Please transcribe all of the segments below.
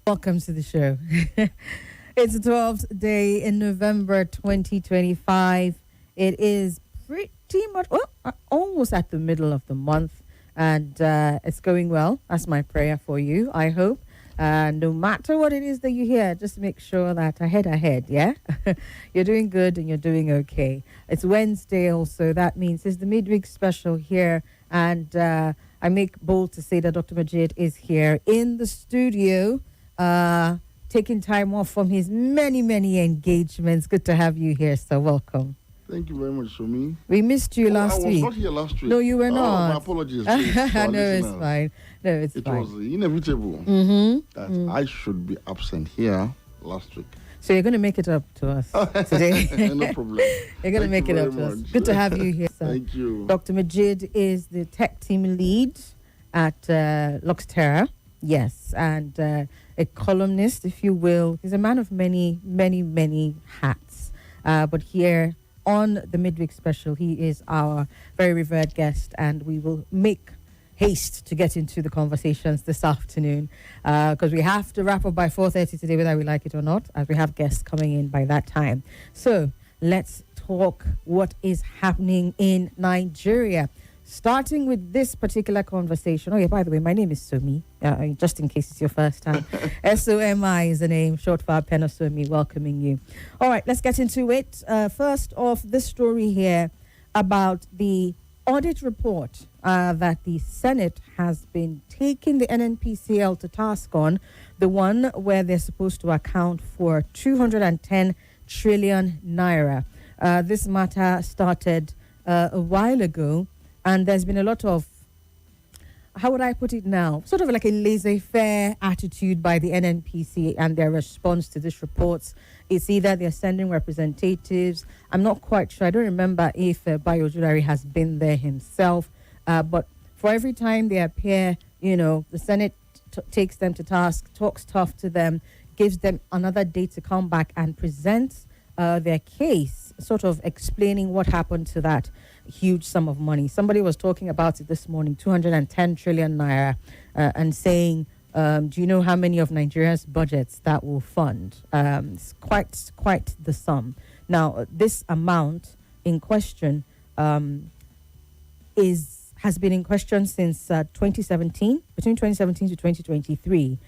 Welcome to the show. It's the 12th day in November 2025. It is pretty much almost at the middle of the month, and it's going well. That's my prayer for you, I hope. No matter what it is that you hear, just make sure that ahead, yeah? You're doing good and you're doing okay. It's Wednesday also. That means it's the midweek special here, and I make bold to say that Dr. Majeed is here in the studio, taking time off from his many engagements. Good to have you here, so welcome. Thank you very much, Somi. We missed you last week. I was not here last week. No, you were not. My apologies. No, it's fine. No, it's fine. It was inevitable that I should be absent here last week. So you're going to make it up to us today? No problem. You're going to make it up to us. Good to have you here, sir. Thank you. Dr. Majeed is the tech team lead at Luxterra. Yes, and a columnist, if you will. He's a man of many hats. But here on the midweek special, he is our very revered guest, and we will make haste to get into the conversations this afternoon because we have to wrap up by 4:30 today, whether we like it or not, as we have guests coming in by that time. So let's talk what is happening in Nigeria. Starting with this particular conversation. Oh, yeah, by the way, my name is Somi, just in case it's your first time. SOMI is the name, short for Pen of Somi, welcoming you. All right, let's get into it. First off, this story here about the audit report that the Senate has been taking the NNPCL to task on, the one where they're supposed to account for 210 trillion naira. This matter started a while ago. And there's been a lot of, how would I put it now, sort of like a laissez-faire attitude by the NNPC and their response to this report. It's either they're sending representatives. I'm not quite sure. I don't remember if Bayo Julari has been there himself. But for every time they appear, the Senate takes them to task, talks tough to them, gives them another day to come back and present their case, sort of explaining what happened to that huge sum of money. Somebody was talking about it this morning, 210 trillion naira, and saying, do you know how many of Nigeria's budgets that will fund? It's quite the sum. Now, this amount in question has been in question since 2017, between 2017 to 2023,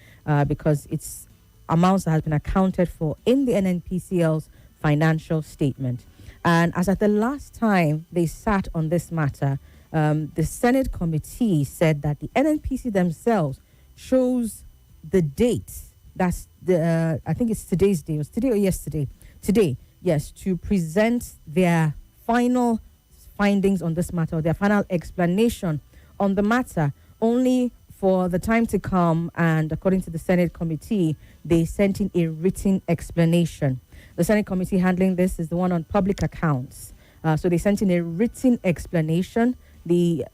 because it's amounts that has been accounted for in the NNPCL's financial statement. And as at the last time they sat on this matter, the Senate committee said that the NNPC themselves chose the date. That's I think it's today's day. It was today or yesterday? Today, yes, to present their final findings on this matter, or their final explanation on the matter, only for the time to come. And according to the Senate committee, they sent in a written explanation. The Senate committee handling this is the one on public accounts. So they sent in a written explanation. The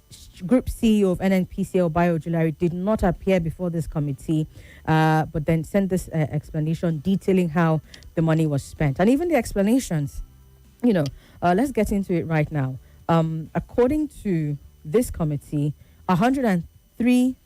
group CEO of NNPCL, Bayo Julari, did not appear before this committee, but then sent this explanation detailing how the money was spent. And even the explanations, let's get into it right now. According to this committee, 103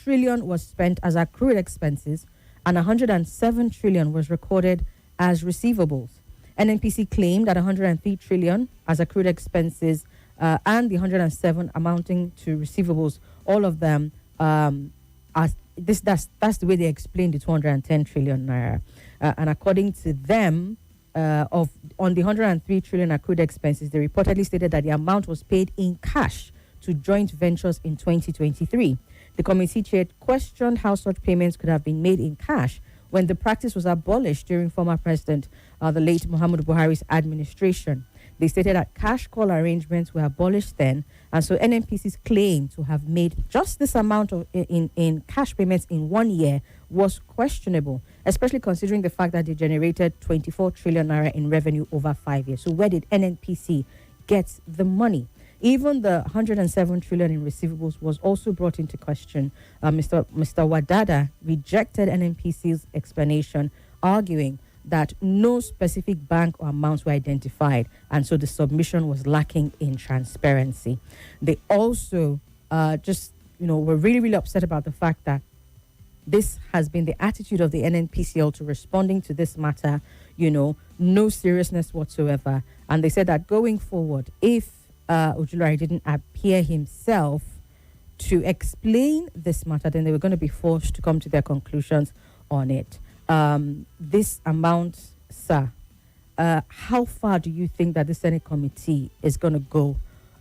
trillion was spent as accrued expenses, and 107 trillion was recorded as receivables. NNPC claimed that 103 trillion as accrued expenses and the 107 amounting to receivables, all of them as this. That's the way they explained the 210 trillion naira. And according to them, on the 103 trillion accrued expenses, they reportedly stated that the amount was paid in cash to joint ventures in 2023. The committee chair questioned how such payments could have been made in cash when the practice was abolished during former President, the late Muhammadu Buhari's administration. They stated that cash call arrangements were abolished then, and so NNPC's claim to have made just this amount of in cash payments in 1 year was questionable, especially considering the fact that they generated 24 trillion naira in revenue over 5 years. So where did NNPC get the money? Even the 107 trillion in receivables was also brought into question. Mr. Wadada rejected NNPC's explanation, arguing that no specific bank or amounts were identified, and so the submission was lacking in transparency. They also were really, really upset about the fact that this has been the attitude of the NNPCL to responding to this matter, no seriousness whatsoever. And they said that going forward, if Ojulari didn't appear himself to explain this matter, then they were going to be forced to come to their conclusions on it. This amount, sir, how far do you think that the Senate committee is going to go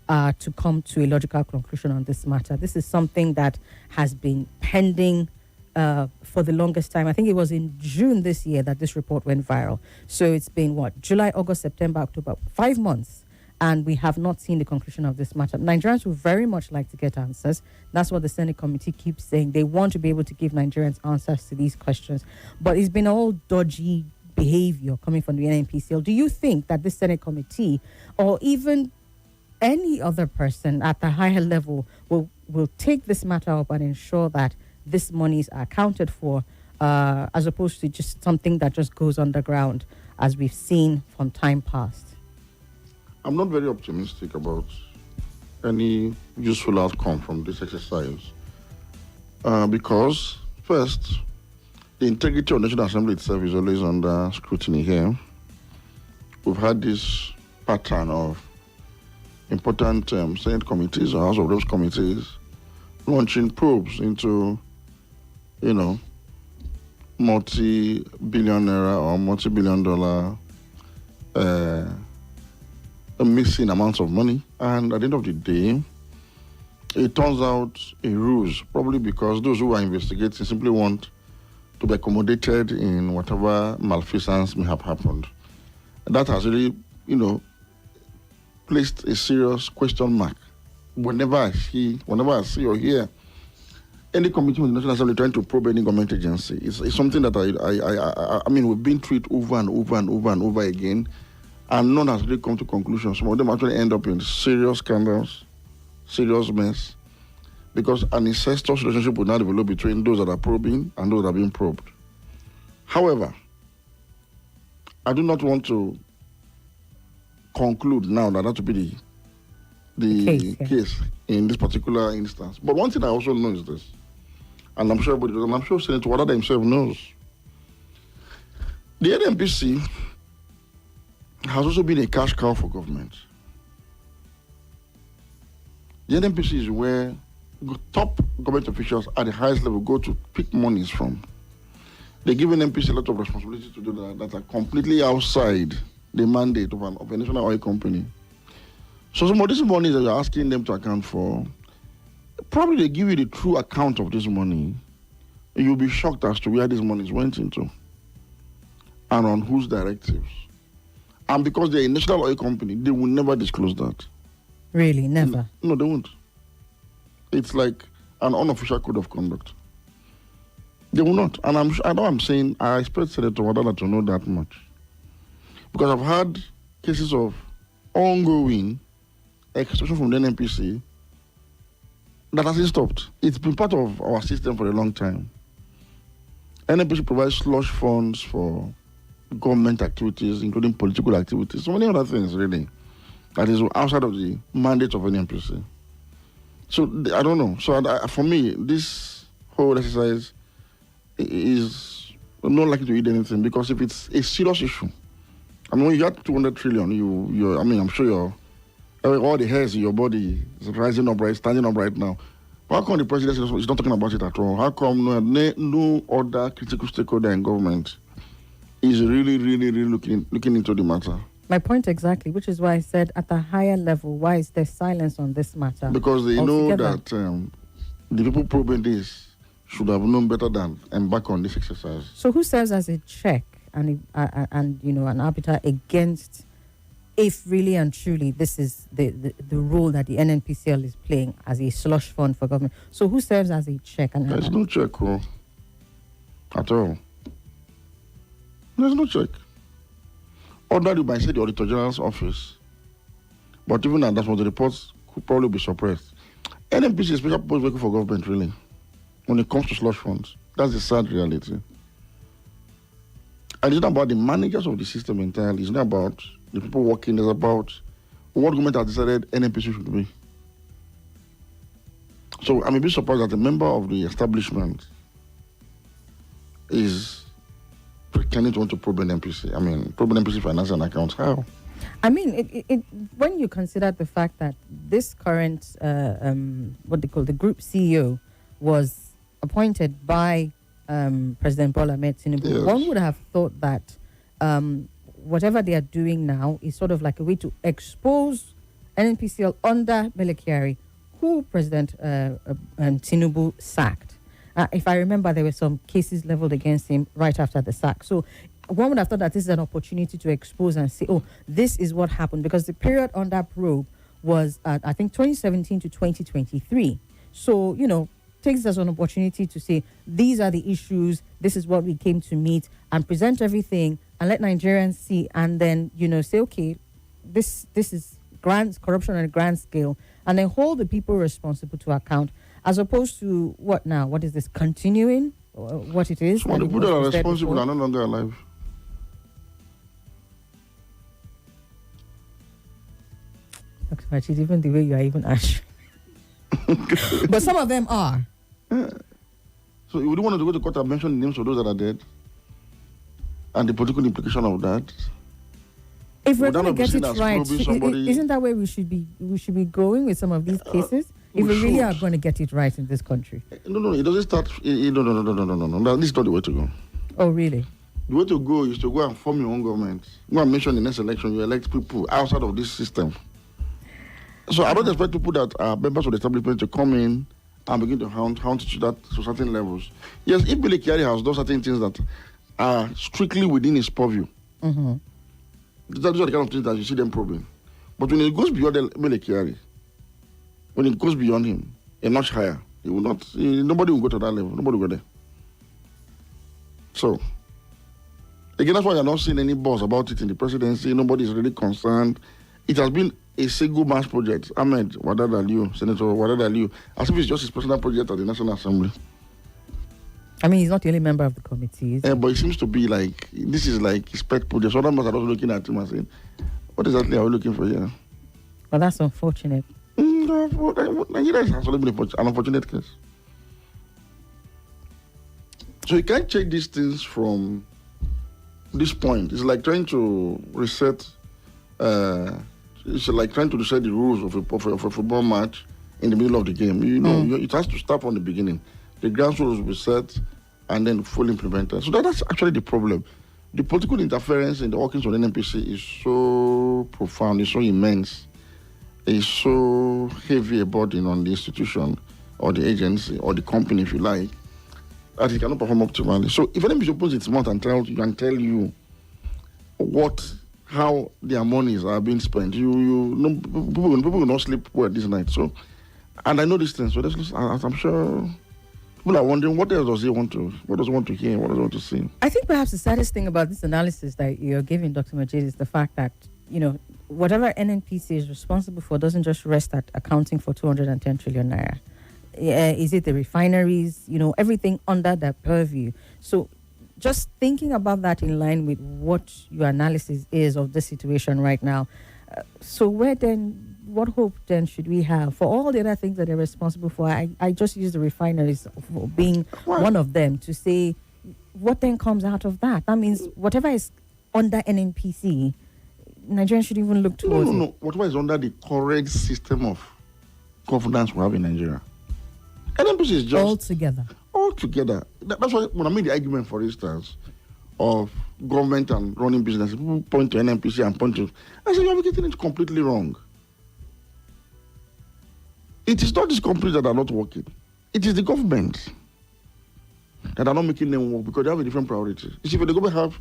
to come to a logical conclusion on this matter? This is something that has been pending for the longest time. I think it was in June this year that this report went viral. So it's been July, August, September, October, 5 months. And we have not seen the conclusion of this matter. Nigerians would very much like to get answers. That's what the Senate committee keeps saying. They want to be able to give Nigerians answers to these questions. But it's been all dodgy behavior coming from the NNPCL. Do you think that this Senate committee, or even any other person at the higher level, will take this matter up and ensure that these monies are accounted for, as opposed to just something that just goes underground, as we've seen from time past? I'm not very optimistic about any useful outcome from this exercise because, first, the integrity of the National Assembly itself is always under scrutiny here. We've had this pattern of important Senate committees or House of Reps committees launching probes into, multi-billionaire or multi-billion-dollar missing amounts of money. And at the end of the day, it turns out a ruse, probably because those who are investigating simply want to be accommodated in whatever malfeasance may have happened. And that has really, placed a serious question mark. Whenever I see or hear any committee in the National Assembly trying to probe any government agency, it's something that we've been through it over and over and over and over again, and none has really come to conclusions. Some of them actually end up in serious scandals, serious mess, because an incestuous relationship will now develop between those that are probing and those that are being probed. However, I do not want to conclude now that to be the case in this particular instance. But one thing I also know is this, and I'm sure everybody, and I'm sure Senator Wadada himself knows, the NNPC has also been a cash cow for government. The NNPC is where top government officials at the highest level go to pick monies from. They give NNPC a lot of responsibility to do that are completely outside the mandate of a national oil company. So some of these monies that you're asking them to account for, probably they give you the true account of this money. You'll be shocked as to where these monies went into and on whose directives. And because they're a national oil company, they will never disclose that. Really? Never? No, they won't. It's like an unofficial code of conduct. They will not. And I expect Senator Wadala to know that much. Because I've had cases of ongoing extortion from the NNPC that hasn't stopped. It's been part of our system for a long time. NNPC provides slush funds for government activities, including political activities, so many other things, really, that is outside of the mandate of NNPC. So, I don't know. So, for me, this whole exercise is not likely to eat anything, because if it's a serious issue, when you got 200 trillion, I'm sure all the hairs in your body is rising up, standing up right now. How come the president is not talking about it at all? How come no other critical stakeholder in government is really, really, really looking into the matter? My point exactly, which is why I said at the higher level, why is there silence on this matter? Because they know that the people probing this should have known better than embark on this exercise. So who serves as a check and an arbiter against, if really and truly this is the role that the NNPCL is playing as a slush fund for government? So who serves as a check? There's no check at all. There's no check. Ordered by, say, the Auditor General's office. But even at that point, the reports could probably be suppressed. NNPC is a special purpose vehicle for government, really, when it comes to slush funds. That's the sad reality. And it's not about the managers of the system entirely. It's not about the people working. It's about what government has decided NNPC should be. So I'm a bit surprised that a member of the establishment is pretending to want to probe NNPC. I mean, probe NNPC finance and accounts. How? I mean, when you consider the fact that this current, what they call the group CEO, was appointed by President Bola Ahmed Tinubu, Yes. one would have thought that whatever they are doing now is sort of like a way to expose NNPCL under Mele Kyari, who President Tinubu sacked. If I remember, there were some cases leveled against him right after the sack. So one would have thought that this is an opportunity to expose and say, oh, this is what happened, because the period under probe was, I think, 2017 to 2023. So, takes as an opportunity to say, these are the issues, this is what we came to meet, and present everything and let Nigerians see, and then, say, okay, this is grand corruption on a grand scale, and then hold the people responsible to account, as opposed to what now? What is this? Continuing what it is? Some of the people that are responsible are no longer alive. Dr. Majeed, even the way you are even answering. But some of them are. Yeah. So you wouldn't want to go to court and mention the names of those that are dead and the political implication of that. If we're going to get it right, isn't that where we should be going with some of these cases? If we really are going to get it right in this country. No, it doesn't start. No. This is not the way to go. Oh, really? The way to go is to go and form your own government. Go and mention the next election. You elect people outside of this system. So I don't expect people that are members of the establishment to come in and begin to hound to that to certain levels. Yes, if Mele Kyari has done certain things that are strictly within his purview, those are the kind of things that you see them probing. But when it goes beyond Mele Kyari, when it goes beyond him, a notch higher, he will not. Nobody will go to that level. Nobody will go there. So, again, that's why you're not seeing any buzz about it in the presidency. Nobody is really concerned. It has been a single mass project. Ahmed Wadad Aliyu, Senator Wadad Aliyu, as if it's just his personal project at the National Assembly. I mean, he's not the only member of the committee. But it seems to be like, this is like his pet project. So others are also looking at him and saying, what exactly are we looking for here? Well, that's unfortunate. Nigeria has also been an unfortunate case. So you can't check these things from this point. It's like trying to reset, it's like trying to reset the rules of a football match in the middle of the game. It has to start from the beginning. The ground rules will be set and then fully implemented. So that's actually the problem. The political interference in the workings of the NNPC is so profound, it's so immense, it's so heavy a burden on the institution or the agency or the company, if you like, that it cannot perform optimally. So if NNPC opens its mouth and tell you how their monies are being spent, people will not sleep well this night. So, and I know these things. So I'm sure people are wondering, what else does he want to? What does he want to hear? What does he want to see? I think perhaps the saddest thing about this analysis that you're giving, Dr. Majeed, is the fact that whatever NNPC is responsible for doesn't just rest at accounting for 210 trillion naira. Is it the refineries? Everything under their purview. So, just thinking about that in line with what your analysis is of the situation right now. So what hope then should we have for all the other things that they're responsible for? I just use the refineries for being one of them to say, what then comes out of that? That means whatever is under NNPC, Nigerians should even look towards No. Whatever is under the correct system of governance we have in Nigeria. NNPC is just all together. That's why when I made the argument, for instance, of government and running business, people point to NNPC and point to, I said, you're getting it completely wrong. It is not these companies that are not working. It is the government that are not making them work because they have a different priority. You see, if the government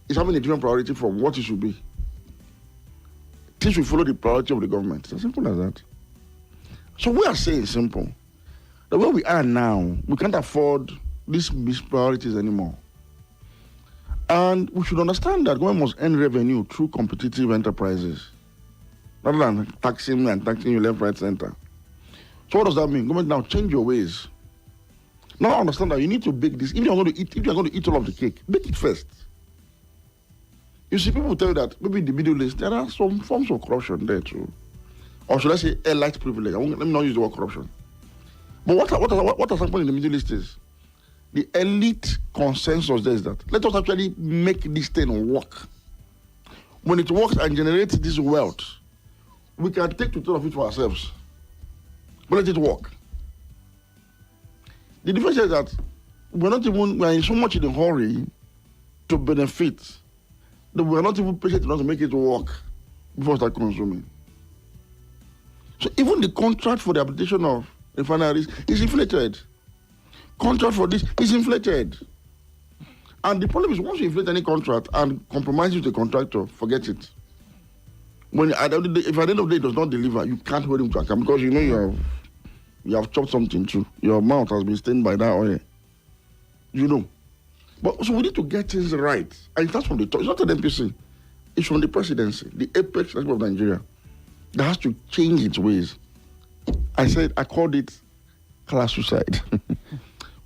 is having a different priority from what it should be, things will follow the priority of the government. It's as simple as that. So we are saying simple. The way we are now, we can't afford these mispriorities anymore. And we should understand that government must earn revenue through competitive enterprises, rather than taxing you left, right, center. So what does that mean? Government, now change your ways. Now understand that you need to bake this. If you're going to eat all of the cake, bake it first. You see, people will tell you that maybe in the Middle East there are some forms of corruption there too, or should I say, elite privilege? Let me not use the word corruption. But what has happened in the Middle East is the elite consensus there is that let us actually make this thing work. When it works and generates this wealth, we can take 2/3 of it for ourselves. But let it work. The difference is that we are in so much in a hurry to benefit that we are not even patient enough to make it work before we start consuming. So even the contract for the habilitation of refineries is inflated. Contract for this is inflated. And the problem is once you inflate any contract and compromise with the contractor, forget it. When if at the end of the day it does not deliver, you can't hold him to account because you know you have chopped something too. Your mouth has been stained by that oil. You know. But so we need to get things right. And that's from the top. It's not an NPC. It's from the presidency, the apex of Nigeria, that has to change its ways. I called it class suicide.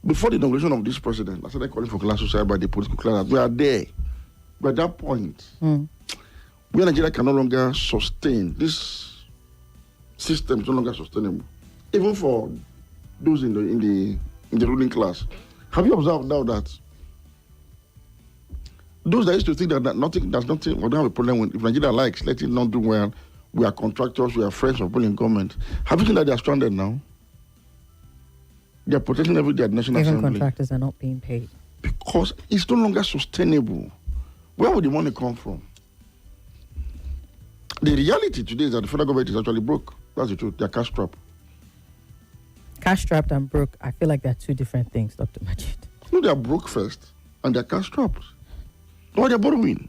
Before the inauguration of this president, I started calling for class suicide by the political class. We are there. But at that point, where Nigeria can no longer sustain, this system is no longer sustainable. Even for those in the ruling class. Have you observed now that those that used to think that nothing, we don't have a problem with, if Nigeria likes, let it not do well, we are contractors, we are friends of people in government. Have you seen that they are stranded now? They are protecting their national Even assembly. contractors are not being paid. Because it's no longer sustainable. Where would the money come from? The reality today is that the federal government is actually broke. That's the truth. They are cash strapped. Cash strapped and broke, I feel like they're two different things, Dr. Majeed. No, they are broke first, and they are cash strapped. No, they are borrowing.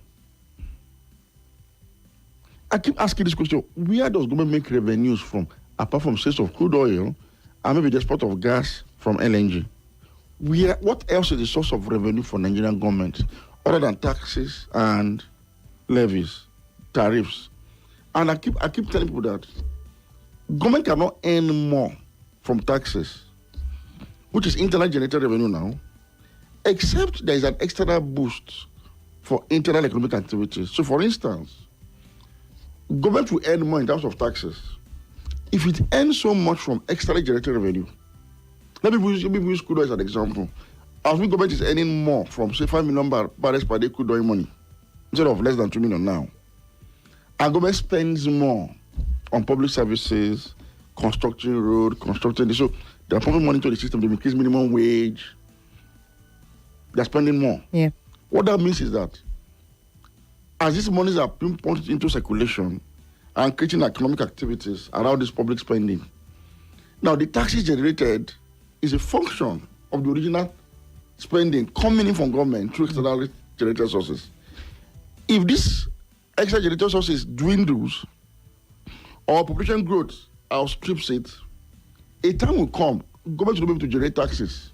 I keep asking this question: where does government make revenues from, apart from sales of crude oil and maybe the export of gas from LNG? What else is the source of revenue for Nigerian government other than taxes and levies, tariffs? And I keep telling people that government cannot earn more from taxes, which is internally generated revenue now, except there is an external boost for internal economic activities. So, for instance, government will earn more in terms of taxes if it earns so much from externally generated revenue. Let me use crude oil as an example. As we government is earning more from, say, 5 million barrels per day crude oil money, instead of less than 2 million now. Our government spends more on public services, constructing road, constructing this. So they are pumping money into the system. They increase minimum wage. They are spending more. Yeah. What that means is that as these monies are being pumped into circulation and creating economic activities around this public spending, now the taxes generated is a function of the original spending coming in from government through external generated sources. If this extra generated sources dwindles or population growth outstrips it, a time will come, government will be able to generate taxes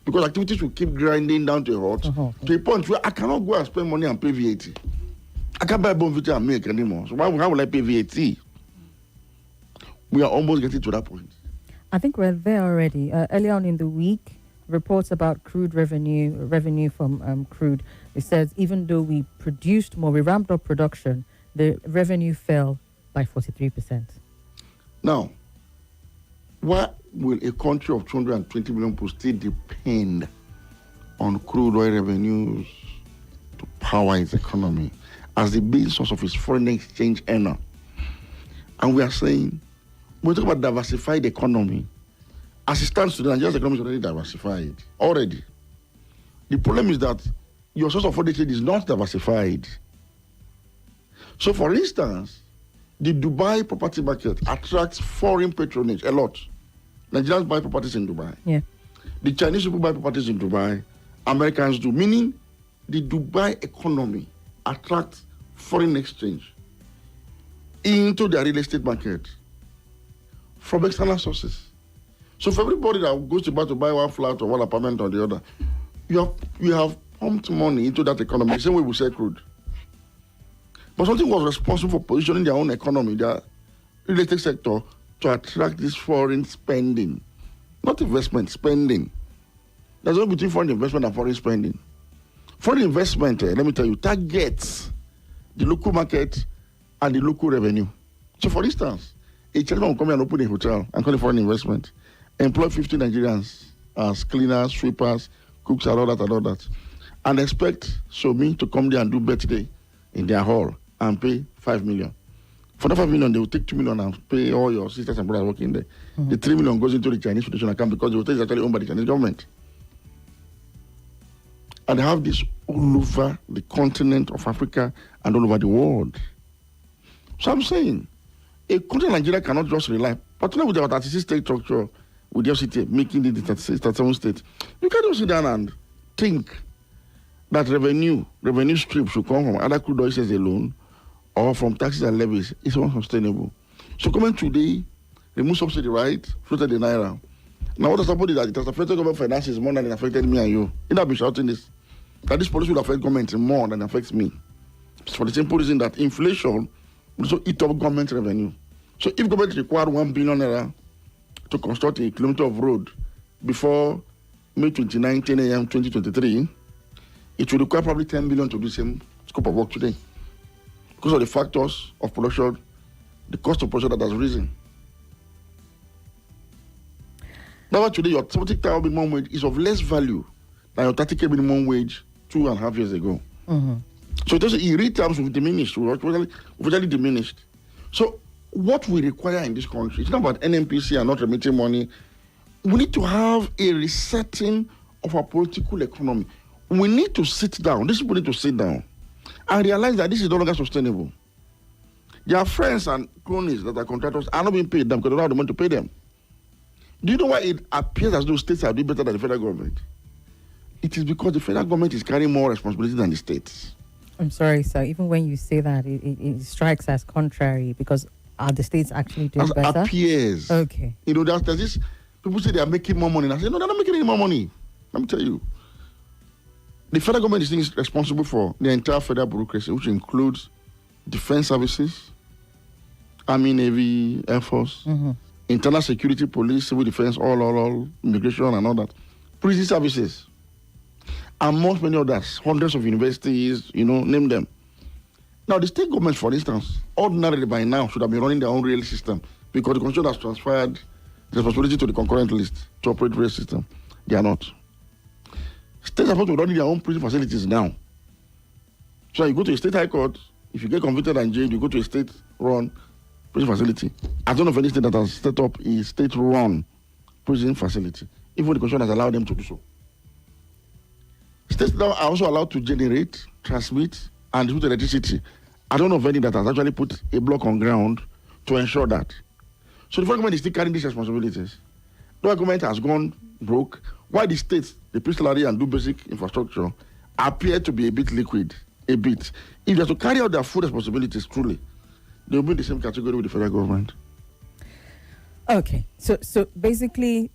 because activities will keep grinding down to a halt, to a point where I cannot go and spend money and pay VAT. I can't buy Bonvita and milk anymore. So how will I pay VAT? We are almost getting to that point. I think we're there already. Earlier on in the week, reports about crude revenue from crude. It says even though we produced more, we ramped up production, the revenue fell by 43%. Now, why will a country of 220 million people still depend on crude oil revenues to power its economy as the main source of its foreign exchange earner? And we are saying, we're talking about diversified economy. As it stands today, Nigeria's economy is already diversified. Already. The problem is that your source of foreign exchange is not diversified. So, for instance, the Dubai property market attracts foreign patronage a lot. Nigerians buy properties in Dubai. Yeah. The Chinese people buy properties in Dubai. Americans do. Meaning, the Dubai economy attracts foreign exchange into the real estate market from external sources. So for everybody that goes to buy one flat or one apartment or the other, you have pumped money into that economy, the same way we sell crude. But something was responsible for positioning their own economy, their real estate sector, to attract this foreign spending. Not investment, spending. There's no between foreign investment and foreign spending. Foreign investment, let me tell you, targets the local market and the local revenue. So for instance, a Chinese will come here and open a hotel and call it foreign investment, employ 50 Nigerians as cleaners, sweepers, cooks and all that, and expect Somi to come there and do birthday in their hall and pay 5 million. For the 5 million, they will take 2 million and pay all your sisters and brothers working there. The 3 million goes into the Chinese Foundation account because the hotel is actually owned by the Chinese government. And they have this all over the continent of Africa and all over the world. So I'm saying, a country like Nigeria cannot just rely, particularly with our 36 state structure, with the FCT making it the 37 states. You can't just sit down and think that revenue stream should come from other crude oil sales alone or from taxes and levies. It's unsustainable. So government today remove subsidy, right? Floated the naira. Now what has happened is that it has affected government finances more than it affected me and you. You know, I've been shouting this. That this policy will affect government more than it affects me. It's for the simple reason that inflation will also eat up government revenue. So if government required 1 billion naira to construct a kilometer of road before May 29, 10 a.m. 2023, it will require probably 10 billion to do the same scope of work today. Because of the factors of production, the cost of production that has risen. Now today, your 70,000 minimum wage is of less value than your 30K minimum wage 2.5 years ago. Mm-hmm. So it in real terms we've diminished, we've diminished. So what we require in this country, it's not about NNPC and not remitting money. We need to have a resetting of our political economy. We need to sit down. These people need to sit down and realize that this is no longer sustainable. Their friends and cronies that are contractors are not being paid them because they don't have the money to pay them. Do you know why it appears as though states are doing better than the federal government? It is because the federal government is carrying more responsibility than the states. I'm sorry, sir. Even when you say that, it strikes as contrary because are the states actually doing as better? Appears. Okay. You know, there's this, people say they are making more money. And I say, no, they're not making any more money. Let me tell you. The federal government is responsible for the entire federal bureaucracy, which includes defense services, Army, Navy, Air Force, internal security, police, civil defense, all, immigration and all that. Prison services, amongst many others, hundreds of universities, name them. Now, the state governments, for instance, ordinarily by now should have been running their own rail system because the constitution has transferred the responsibility to the concurrent list to operate rail system. They are not. States are supposed to be running their own prison facilities now. So you go to a state high court, if you get convicted and jailed, you go to a state-run prison facility. I don't know of any state that has set up a state-run prison facility, even the constitution has allowed them to do so. States now are also allowed to generate, transmit, and distribute electricity. I don't know of any that has actually put a block on ground to ensure that. So the federal government is still carrying these responsibilities. The government has gone broke. Why the states, they pay salary and do basic infrastructure, appear to be a bit liquid, a bit. If they have to carry out their full responsibilities truly, they will be in the same category with the federal government. Okay, so basically,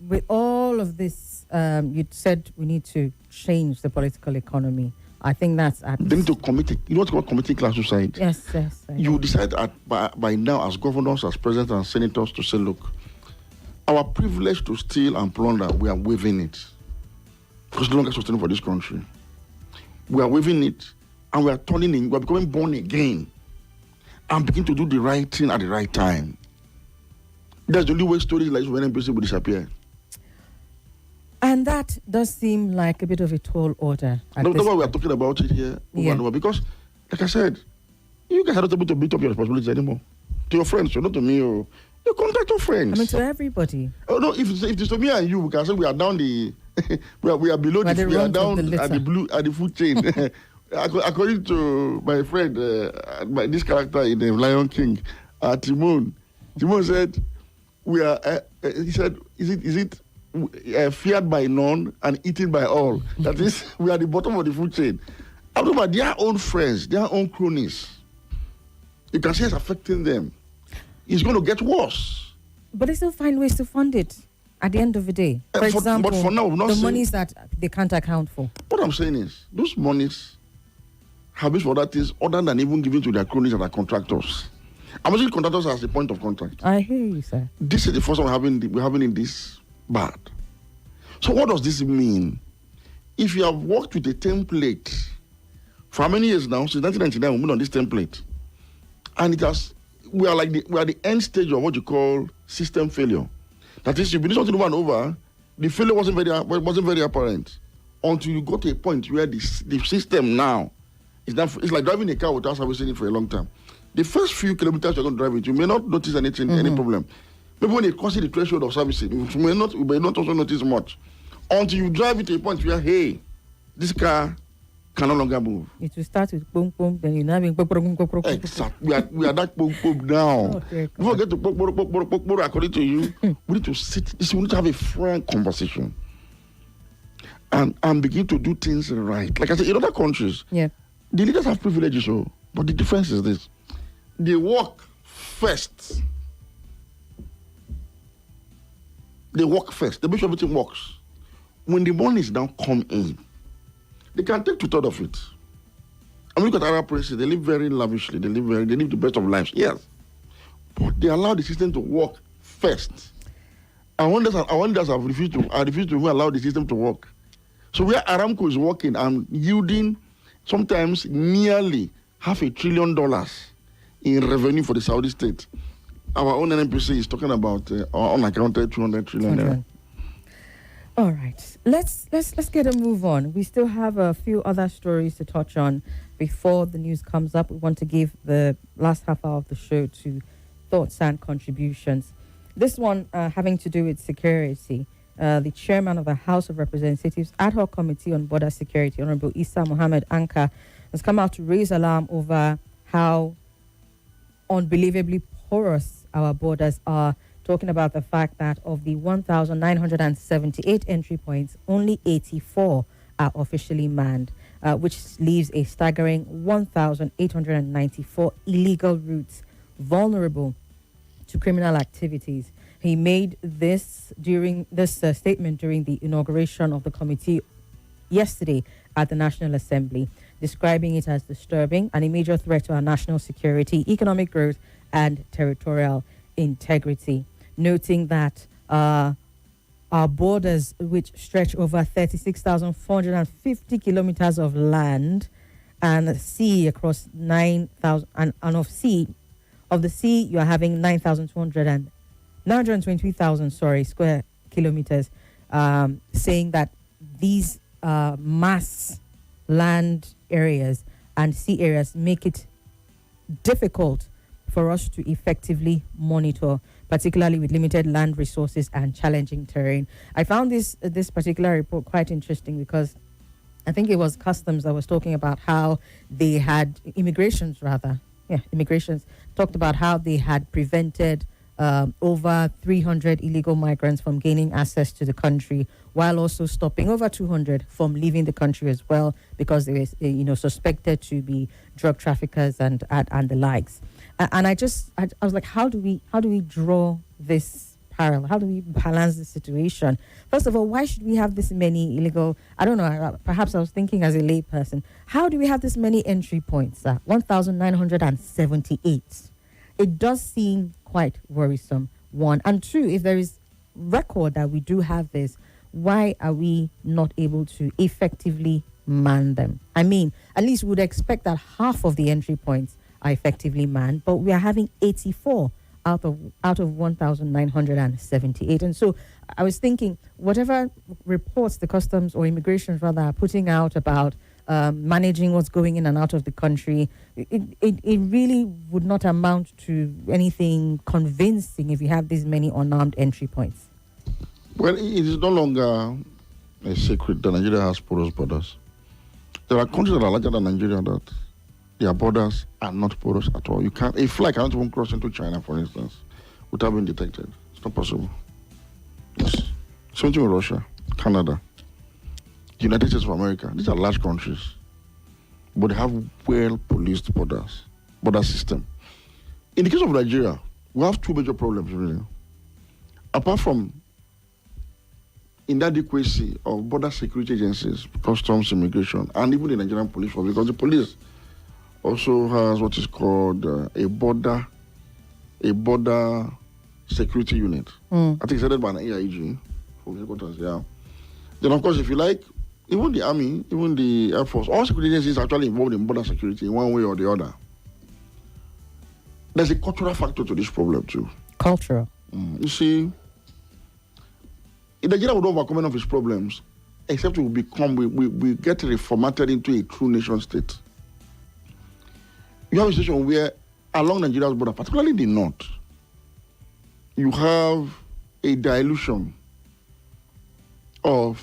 with all of this, you said we need to change the political economy. I think that's at... They need to commit it. You know what's called committing class suicide? Yes. You decide by now as governors, as presidents and senators to say, look, our privilege to steal and plunder, we are waiving it. Because it's no longer sustainable for this country. We are waiving it and we are turning in, we are becoming born again and begin to do the right thing at the right time. That's the only way stories like this when NPC will disappear. And that does seem like a bit of a tall order. That's why we are talking about it here over and over. Because, like I said, you guys are not able to beat up your responsibilities anymore. To your friends, not to me. Or you contact your friends. I mean, to everybody. Oh no! If it's to me and you, we can say we are down the, we are below the, we are down at the food chain. According to my friend, this character in the Lion King, Timon said, we are. He said, is it feared by none and eaten by all? That is, we are at the bottom of the food chain. I'm talking about their own friends, their own cronies. You can see it's affecting them. It's going to get worse. But they still find ways to fund it at the end of the day. For example, but for now, the monies that they can't account for. What I'm saying is, those monies have been for other things other than even giving to their cronies and their contractors. I'm using contractors as the point of contact. I hear you, sir. This is the first time we're having in this bad. So what does this mean? If you have worked with a template for how many years now? Since 1999, we've been on this template. And we are the end stage of what you call system failure. That is, you've been doing something over and over, the failure wasn't very apparent until you got to a point where the system now is not. It's like driving a car without servicing it for a long time. The first few kilometers you're going to drive it, you may not notice anything, any problem. Maybe when you cross the threshold of servicing, you may not also notice much until you drive it to a point where, hey, this car can no longer move. It will start with boom boom, then you're having boom boom boom boom. Exactly. We are that boom boom now. Okay, before we get to boom, according to you, we need to sit. We need to have a frank conversation and begin to do things right. Like I said, in other countries, the leaders have privileges, but the difference is this: they work first. They work first. They make sure everything works. When the money is now come in, they can take 2/3 of it. I mean, look at Arab princes. They live very lavishly. They live the best of lives. Yes, but they allow the system to work first. I wonder have refused to allow the system to work. So where Aramco is working and yielding sometimes nearly $500 billion in revenue for the Saudi state, our own NNPC is talking about unaccounted 200 trillion. All right, let's get a move on. We still have a few other stories to touch on before the news comes up. We want to give the last half hour of the show to thoughts and contributions. This one having to do with security. The chairman of the House of Representatives Ad Hoc Committee on Border Security, Honorable Issa Mohammed Anka, has come out to raise alarm over how unbelievably porous our borders are, talking about the fact that of the 1,978 entry points, only 84 are officially manned, which leaves a staggering 1,894 illegal routes vulnerable to criminal activities. He made this statement during the inauguration of the committee yesterday at the National Assembly, describing it as disturbing and a major threat to our national security, economic growth, and territorial integrity, noting that our borders, which stretch over 36,450 kilometers of land and sea across 9,000, and of the sea, you are having 923,000 square kilometers, saying that these mass land areas and sea areas make it difficult for us to effectively monitor, particularly with limited land resources and challenging terrain. I found this particular report quite interesting because I think it was Customs that was talking about how they had immigrations talked about how they had prevented over 300 illegal migrants from gaining access to the country, while also stopping over 200 from leaving the country as well, because they were suspected to be drug traffickers and the likes. And I was like, how do we draw this parallel? How do we balance the situation? First of all, why should we have this many illegal? I don't know. Perhaps I was thinking as a layperson, how do we have this many entry points? 1,978. It does seem quite worrisome. One, and two, if there is record that we do have this, why are we not able to effectively man them? I mean, at least we would expect that half of the entry points are effectively manned, but we are having 84 out of 1,978. And so I was thinking, whatever reports the customs or immigration rather are putting out about managing what's going in and out of the country, it really would not amount to anything convincing if you have these many unarmed entry points. Well, it is no longer a secret that Nigeria has porous borders. There are countries that are larger than Nigeria that their borders are not porous at all. You can't, a flight cannot even cross into China, for instance, without being detected. It's not possible. Yes. Same thing with Russia, Canada, the United States of America. These are large countries, but they have well-policed border system. In the case of Nigeria, we have two major problems, really. Apart from inadequacy of border security agencies, customs, immigration, and even the Nigerian police force, because the police also has what is called a border security unit. I think it's headed by an AIG from headquarters. Yeah. Then of course, if you like, even the army, even the air force, all security agencies are actually involved in border security in one way or the other. There's a cultural factor to this problem too. Cultural. You see, Nigeria would overcome any of its problems, except we get reformatted into a true nation state. You have a situation where along Nigeria's border, particularly in the north, you have a dilution of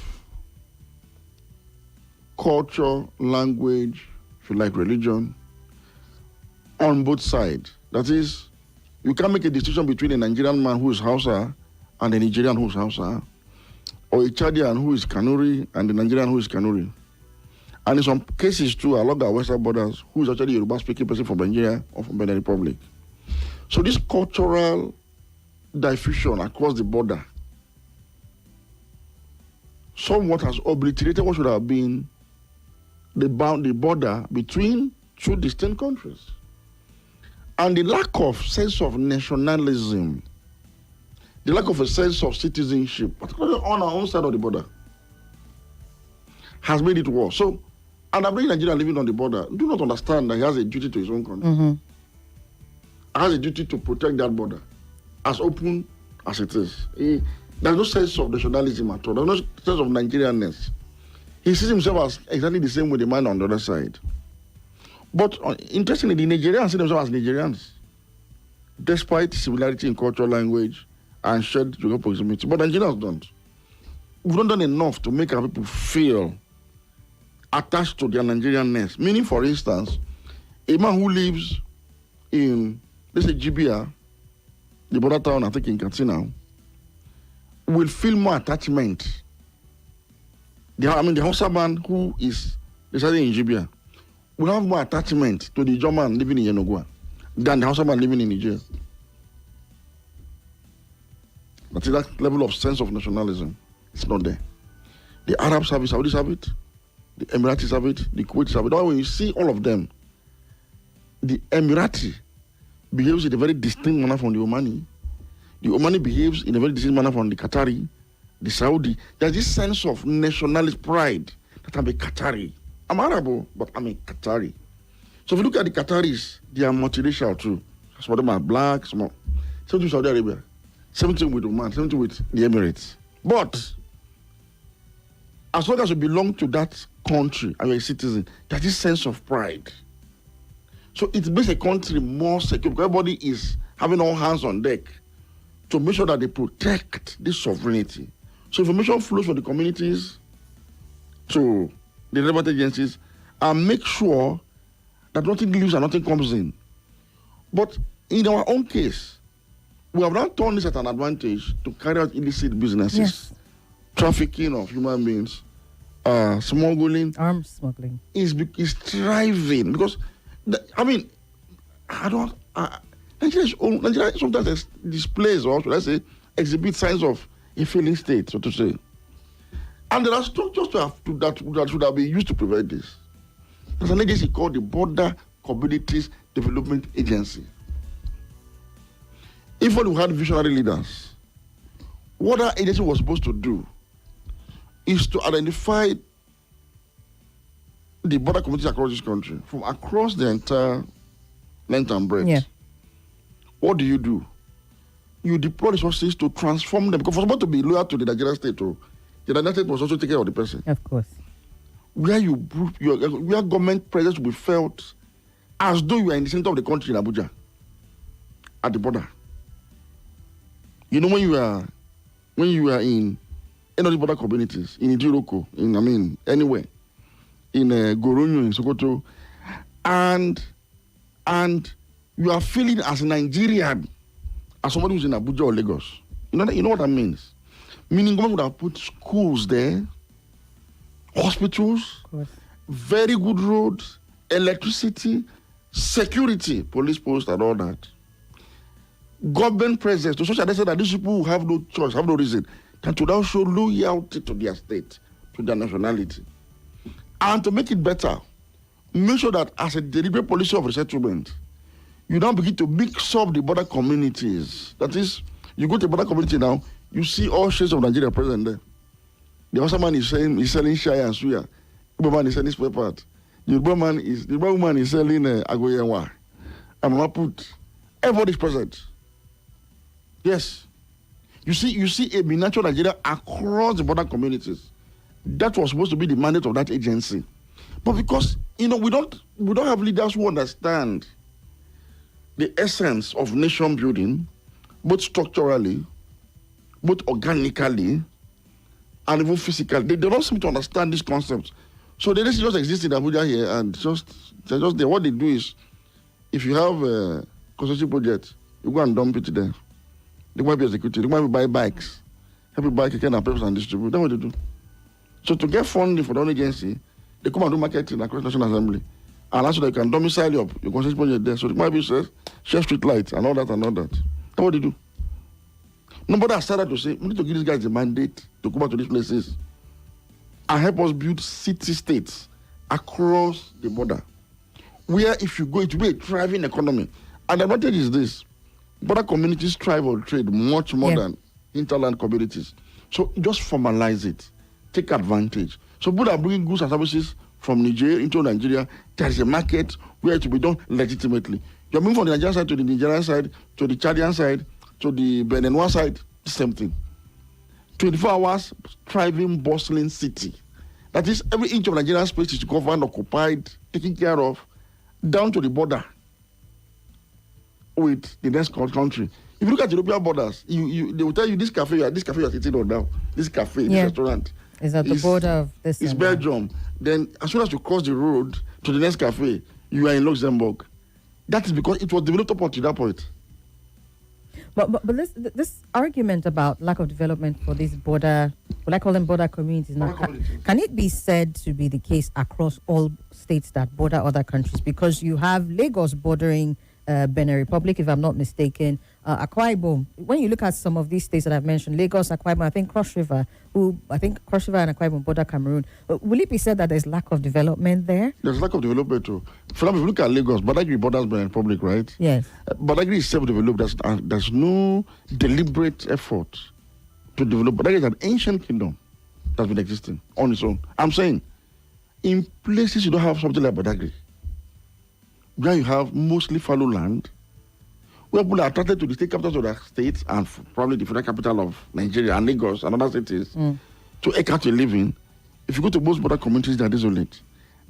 culture, language, if you like, religion, on both sides. That is, you can't make a distinction between a Nigerian man who is Hausa and a Nigerian who is Hausa, or a Chadian who is Kanuri and a Nigerian who is Kanuri. And in some cases too, along our western borders, who is actually a Yoruba-speaking person from Nigeria or from Benin Republic. So this cultural diffusion across the border somewhat has obliterated what should have been the border between two distinct countries. And the lack of sense of nationalism, the lack of a sense of citizenship, particularly on our own side of the border, has made it worse. So, and I bring Nigeria living on the border, do not understand that he has a duty to his own country. Mm-hmm. Has a duty to protect that border, as open as it is. There's no sense of nationalism at all. There's no sense of Nigerianness. He sees himself as exactly the same with the man on the other side. But interestingly, the Nigerians see themselves as Nigerians, despite similarity in cultural language and shared geographic proximity. But Nigerians don't. We've not done enough to make our people feel attached to their Nigerianness. Meaning, for instance, a man who lives in, let's say, Jibia, the border town, I think in Katsina, will feel more attachment. The Hausa man who is residing in Jibia will have more attachment to the German living in Yenogua than the Hausa man living in Niger. That is that level of sense of nationalism. It's not there. The Arabs have it, Saudis have it, the Emiratis have it, the Kuwaitis have it. When you see all of them, the Emirati behaves in a very distinct manner from the Omani. The Omani behaves in a very distinct manner from the Qatari, the Saudi. There's this sense of nationalist pride that I'm a Qatari. I'm Arab, but I'm a Qatari. So if you look at the Qataris, they are multiracial too. Some of them are black, some of same thing with Saudi Arabia, same thing with Oman, same thing with the Emirates. But as long as you belong to that country and you're a citizen, there's this sense of pride. So it makes a country more secure because everybody is having all hands on deck to make sure that they protect this sovereignty. So information flows from the communities to the relevant agencies and make sure that nothing leaves and nothing comes in. But in our own case, we have now turned this at an advantage to carry out illicit businesses, yes. Trafficking of human beings, smuggling. Arms smuggling. Is thriving because, Nigeria sometimes displays, or should I say, exhibits signs of a failing state, so to say. And there are structures that should have been used to prevent this. There's an agency called the Border Communities Development Agency. If we had visionary leaders, what that agency was supposed to do is to identify the border communities across this country, from across the entire length and breadth. Yeah. What do? You deploy resources to transform them. Because for someone to be loyal to the Nigerian state, the Nigerian state must also take care of the person. Of course. Where government presence will be felt as though you are in the center of the country in Abuja, at the border. You know, when you are in any of the border communities, in Idiroko, anywhere, in Goronyo, in Sokoto, and you are feeling as a Nigerian, as somebody who's in Abuja or Lagos. You know what that means? Meaning government would have put schools there, hospitals, very good roads, electricity, security, police posts and all that. Government presence to such an extent that these people have no choice, have no reason, than to now show loyalty to their state, to their nationality. And to make it better, make sure that as a deliberate policy of resettlement, you now begin to mix up the border communities. That is, you go to the border community now, you see all shades of Nigeria present there. The Hausa man is selling Shaya and Suya. The Igbo man is selling spare part. The Igbo woman is selling Agoyewa. And Mama put. Everybody is present. Yes. You see a miniature Nigeria across the border communities. That was supposed to be the mandate of that agency. But because, we don't have leaders who understand the essence of nation building, both structurally, both organically, and even physically. They don't seem to understand these concepts. So they just exist in Abuja here, and they're just there. What they do is, if you have a construction project, you go and dump it there. They might be executed. They might be buy bikes. Help you buy keke and papers and distribute. That's what they do. So to get funding for the own agency, they come and do marketing across the National Assembly. And also they can domicile your construction project there. So it might be share street lights and all that. That's what they do. Nobody has started to say, we need to give these guys a mandate to come back to these places and help us build city-states across the border. Where if you go, it will be a thriving economy. And the advantage is this. Border communities thrive on trade much more than hinterland communities. So just formalize it. Take advantage. So people are bringing goods and services from Nigeria into Nigeria. There is a market where it will be done legitimately. You're moving from the Nigerian side to the Nigerian side, to the Chadian side, to the Beninois side, same thing. 24 hours, thriving, bustling city. That is, every inch of Nigerian space is governed, occupied, taken care of, down to the border with the next country. If you look at European borders, they will tell you this cafe you are sitting on now, this cafe, this restaurant is at the border of this. It's Belgium. Then as soon as you cross the road to the next cafe, you are in Luxembourg. That is because it was developed up to that point. But this argument about lack of development for these border, what I call them border communities now, can it be said to be the case across all states that border other countries? Because you have Lagos bordering Benin Republic, if I'm not mistaken, Akwa Ibom. When you look at some of these states that I've mentioned, Lagos, Akwa Ibom, I think Cross River and Akwa Ibom border Cameroon. Will it be said that there's lack of development there? There's lack of development too. For example, if you look at Lagos, Badagry borders Benin Republic, right? Yes. Badagry is self-developed. There's no deliberate effort to develop. Badagry is an ancient kingdom that's been existing on its own. I'm saying, in places you don't have something like Badagry, where you have mostly fallow land, where people are attracted to the state capitals of their states and probably the federal capital of Nigeria and Lagos and other cities to eke out a living. If you go to most border communities, they are desolate.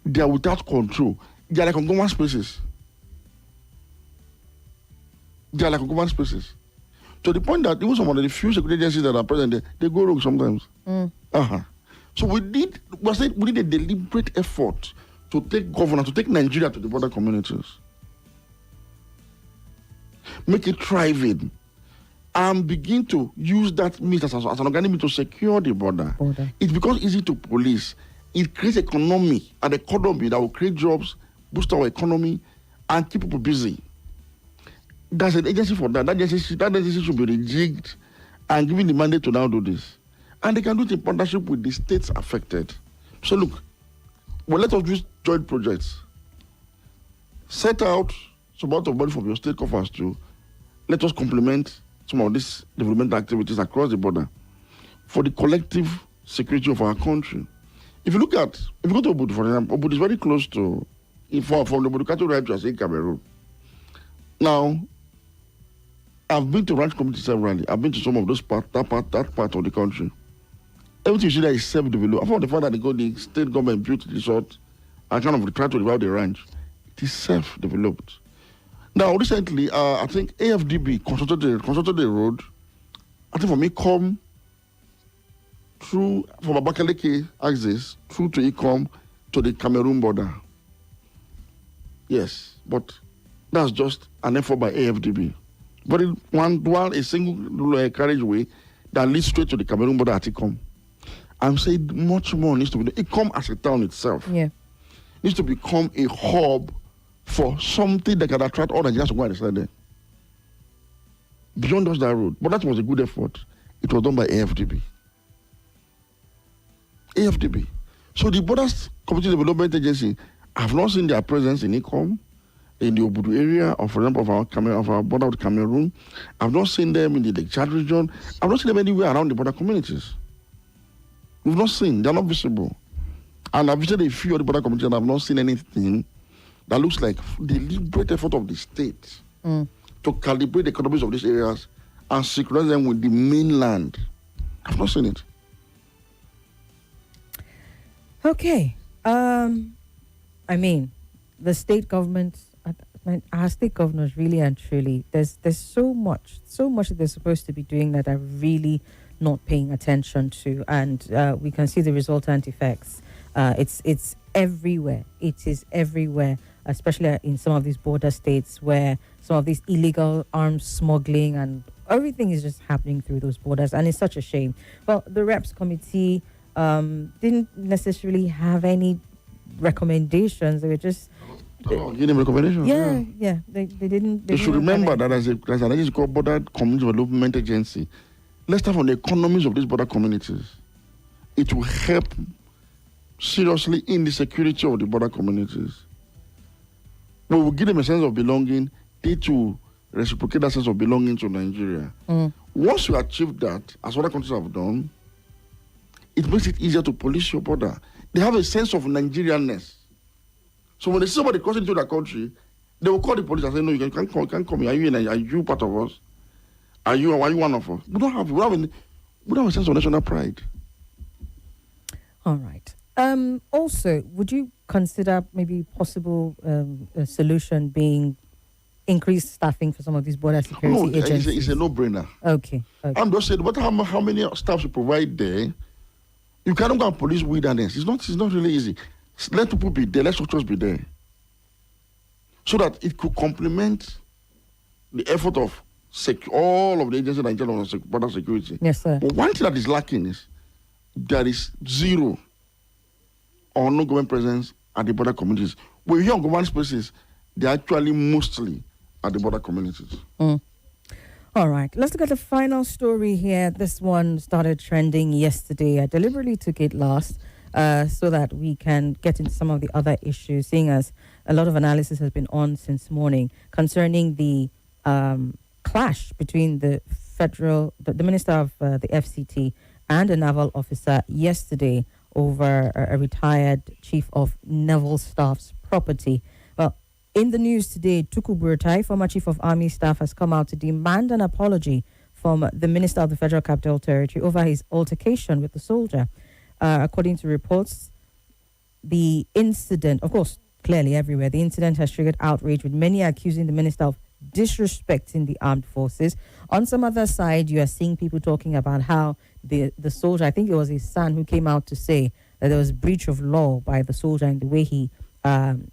They are without control. They are like ungoverned spaces. To the point that even some of the few security agencies that are present there, they go rogue sometimes. So we need a deliberate effort to take governance, to take Nigeria to the border communities. Make it thriving. And begin to use that means as an organic means to secure the border. It becomes easy to police. It creates an economy that will create jobs, boost our economy, and keep people busy. There's an agency for that. That agency should be rejigged and given the mandate to now do this. And they can do it in partnership with the states affected. So look, let us use joint projects. Set out some amount of money from your state coffers to let us complement some of these development activities across the border for the collective security of our country. If you go to Obudu, for example, Obudu is very close to, from the Obudu right to Cameroon. Now, I've been to ranch communities severally. I've been to some of those that part of the country. Everything you see there is self-developed. I found the fact that the state government built the resort and kind of tried to develop the ranch. It is self-developed. Now, recently, I think AFDB constructed the road. I think for me, come through from Abakaliki axis through to Ikom to the Cameroon border. Yes, but that's just an effort by AFDB. But a single carriageway that leads straight to the Cameroon border at Ikom. I'm saying much more needs to be done. Ikom as a town itself needs to become a hub for something that can attract all Nigerians to go and reside there. Beyond just that road. But that was a good effort. It was done by AFDB. So the Borders Community Development Agency, I've not seen their presence in Ikom, in the Obudu area, or for example, of our border with Cameroon. I've not seen them in the Lake Chad region. I've not seen them anywhere around the border communities. We've not seen. They're not visible. And I've visited a few of the border communities and I've not seen anything that looks like the deliberate effort of the state to calibrate the economies of these areas and synchronize them with the mainland. I've not seen it. Okay. I mean, the state government, our state governors really and truly, there's so much that they're supposed to be doing that are really not paying attention to, and we can see the resultant effects. It's everywhere. It is everywhere, especially in some of these border states where some of these illegal arms smuggling and everything is just happening through those borders, and it's such a shame. Well, the Reps Committee didn't necessarily have any recommendations. They were just giving recommendations. Yeah. They didn't. They should remember that as an agency called Border Community Development Agency, let's start from the economies of these border communities. It will help seriously in the security of the border communities. We will give them a sense of belonging. They too reciprocate that sense of belonging to Nigeria. Once you achieve that, as other countries have done, it makes it easier to police your border. They have a sense of Nigerianness. So when they see somebody crossing into their country, they will call the police and say, no, you can't come here. Are you part of us? Are you one of us? We don't have a sense of national pride. All right. Also, would you consider maybe possible a solution being increased staffing for some of these border security agencies? It's a no-brainer. Okay. I'm just saying, no matter how many staff you provide there, you cannot go and police wilderness. It's not really easy. Let people be there. Let structures be there, so that it could complement the effort of all of the agencies in Nigeria on border security. Yes, sir. But one thing that is lacking is there is zero or no government presence at the border communities. When you hear on government spaces, they're actually mostly at the border communities. All right, let's look at the final story here. This one started trending yesterday. I deliberately took it last so that we can get into some of the other issues, seeing as a lot of analysis has been on since morning concerning the clash between the Minister of the FCT and a naval officer yesterday over a retired chief of naval staff's property. Well, in the news today, Tuku Buratai, former chief of army staff, has come out to demand an apology from the Minister of the Federal Capital Territory over his altercation with the soldier. According to reports, the incident, of course, clearly everywhere, the incident has triggered outrage, with many accusing the minister of disrespecting the armed forces. On some other side, you are seeing people talking about how the soldier, I think it was his son, who came out to say that there was breach of law by the soldier in the way he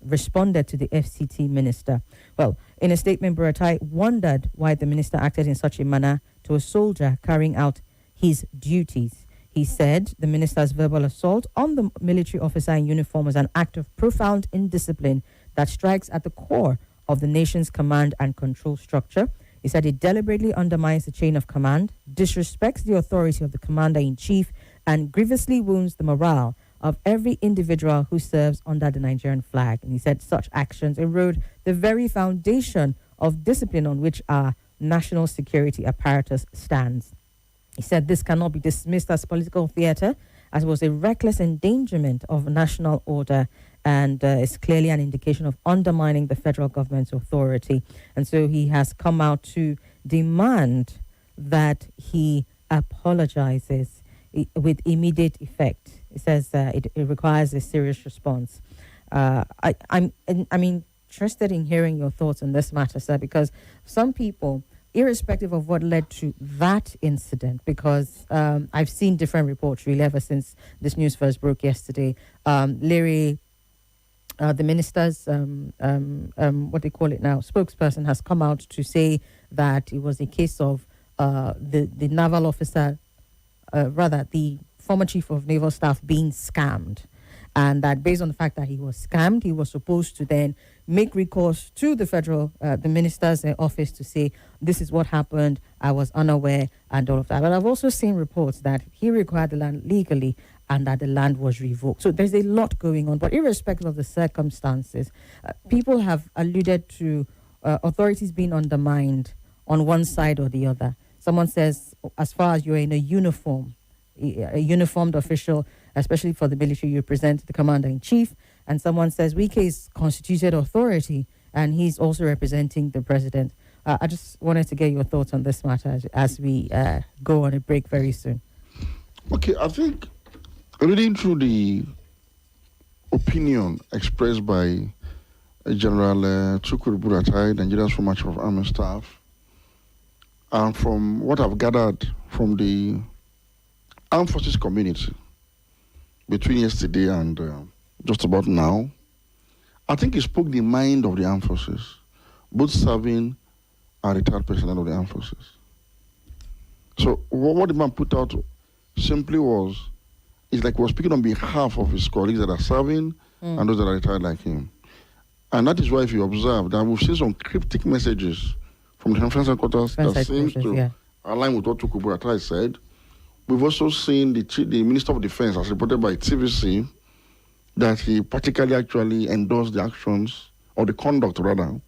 responded to the FCT minister. Well, in a statement, Buratai wondered why the minister acted in such a manner to a soldier carrying out his duties. He said the minister's verbal assault on the military officer in uniform was an act of profound indiscipline that strikes at the core of the nation's command and control structure. He said it deliberately undermines the chain of command, disrespects the authority of the commander-in-chief, and grievously wounds the morale of every individual who serves under the Nigerian flag. And he said such actions erode the very foundation of discipline on which our national security apparatus stands. He said this cannot be dismissed as political theatre, as it was a reckless endangerment of national order and is clearly an indication of undermining the federal government's authority. And so he has come out to demand that he apologizes with immediate effect. He says it requires a serious response. I'm interested in hearing your thoughts on this matter, sir, because some people, irrespective of what led to that incident, because I've seen different reports really ever since this news first broke yesterday. Larry, the minister's, what they call it now, spokesperson, has come out to say that it was a case of the naval officer, the former chief of naval staff being scammed. And that based on the fact that he was scammed, he was supposed to then make recourse to the federal, the minister's office to say, this is what happened, I was unaware, and all of that. But I've also seen reports that he required the land legally and that the land was revoked. So there's a lot going on. But irrespective of the circumstances, people have alluded to authorities being undermined on one side or the other. Someone says, as far as you're in a uniform, a uniformed official, especially for the military, you represent the commander-in-chief, and someone says Wike is constituted authority and he's also representing the president. I just wanted to get your thoughts on this matter as we go on a break very soon. Okay, I think reading through the opinion expressed by General Chukwuru Buratai, Nigeria's former Chief of Army Staff, and from what I've gathered from the armed forces community between yesterday and just about now, I think it spoke the mind of the armed forces, both serving and retired personnel of the armed forces. So what the man put out simply it's like he was speaking on behalf of his colleagues that are serving and those that are retired like him. And that is why, if you observe, that we've seen some cryptic messages from the defense headquarters that seems to align with what Chukwuru Buratai said. We've also seen the Minister of Defense, as reported by TVC, that he particularly actually endorsed the actions, or the conduct rather,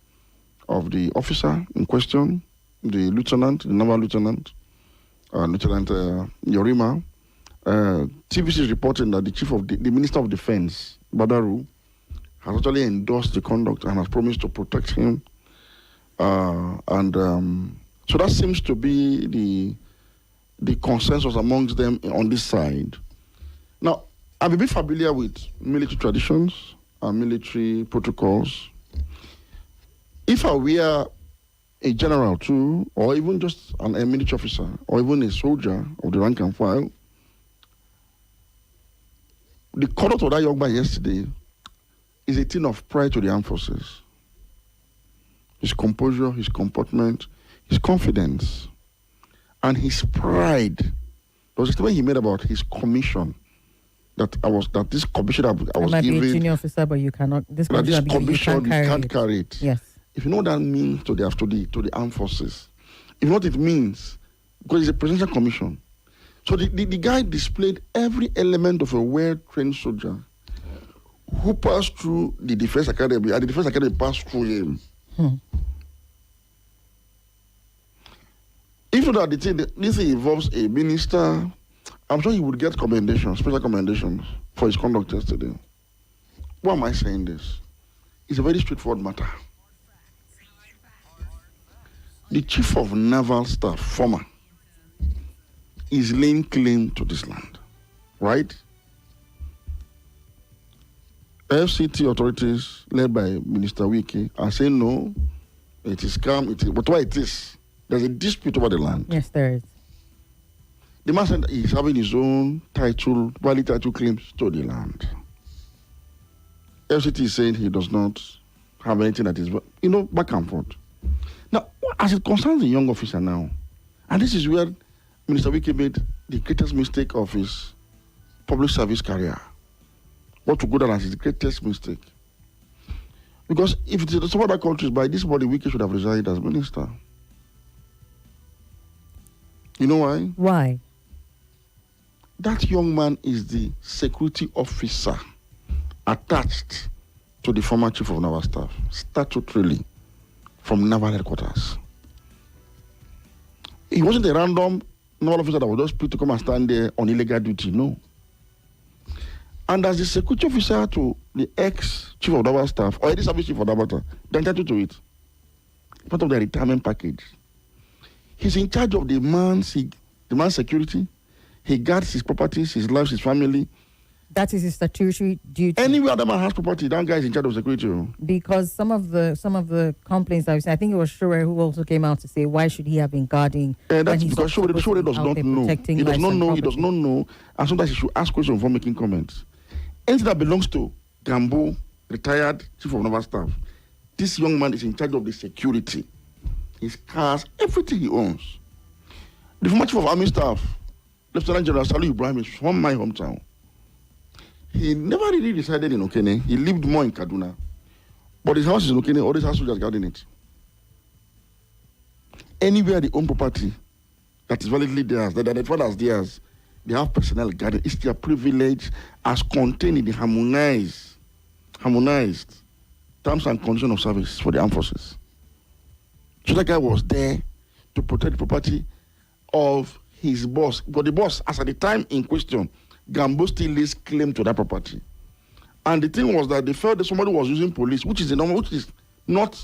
of the officer in question, the naval lieutenant, Lieutenant Yorima. TVC is reporting that the Minister of Defense, Badaru, has actually endorsed the conduct and has promised to protect him. So that seems to be the consensus amongst them on this side. Now, I'm a bit familiar with military traditions and military protocols. If I were a general too, or even just a military officer, or even a soldier of the rank and file, the conduct of that young man yesterday is a thing of pride to the armed forces. His composure, his comportment, his confidence, and his pride. There was a statement he made about his commission, that this commission I was might given. Be a junior officer, but you cannot. This commission you can't carry it. Yes. If you know what that means to the armed forces, if you know what it means, because it's a presidential commission. So the guy displayed every element of a well-trained soldier who passed through the defense academy, and the defense academy passed through him. If that this thing involves a minister, I'm sure he would get commendations, special commendations for his conduct yesterday. Why am I saying this? It's a very straightforward matter. The Chief of Naval Staff, former, is laying claim to this land, right? FCT authorities, led by Minister Wike, are saying no, it is calm, but why it is? There's a dispute over the land. Yes, there is. The man said he's having his own valid title claims to the land. FCT is saying he does not have anything that is, back and forth. Now, as it concerns the young officer now, and this is where Minister Wike made the greatest mistake of his public service career. What to go down as his greatest mistake. Because if it is some other countries, by this body, Wike should have resigned as minister. You know why? Why? That young man is the security officer attached to the former Chief of Naval Staff, statutorily, from Naval Headquarters. He wasn't a random naval officer that was just put to come and stand there on illegal duty, no. And as the security officer to the ex-Chief of Naval Staff, or any service Chief of Naval Staff, they're entitled to it. Part of their retirement package. He's in charge of the man's security. He guards his properties, his life, his family. That is his statutory duty. Anywhere that man has property, that guy is in charge of security. Because some of the complaints I was saying, I think it was Shure who also came out to say, why should he have been guarding? That's because Shure does not know. He does not know. He does not know. And sometimes he should ask questions before making comments. Anything that belongs to Gambo, retired Chief of Naval Staff, this young man is in charge of the security. His cars, everything he owns. The former Chief of Army Staff, Lieutenant General Salu Ibrahim, is from my hometown. He never really resided in Okene. He lived more in Kaduna. But his house is in Okene. All his house soldiers guarding it. Anywhere they own property that is validly theirs, that identified as theirs, they have personnel guarding. It's their privilege as contained in the harmonized terms and conditions of service for the armed forces. So that guy was there to protect the property of his boss. But the boss, as at the time in question, Gambo still lays claim to that property. And the thing was that they felt that somebody was using police, which is not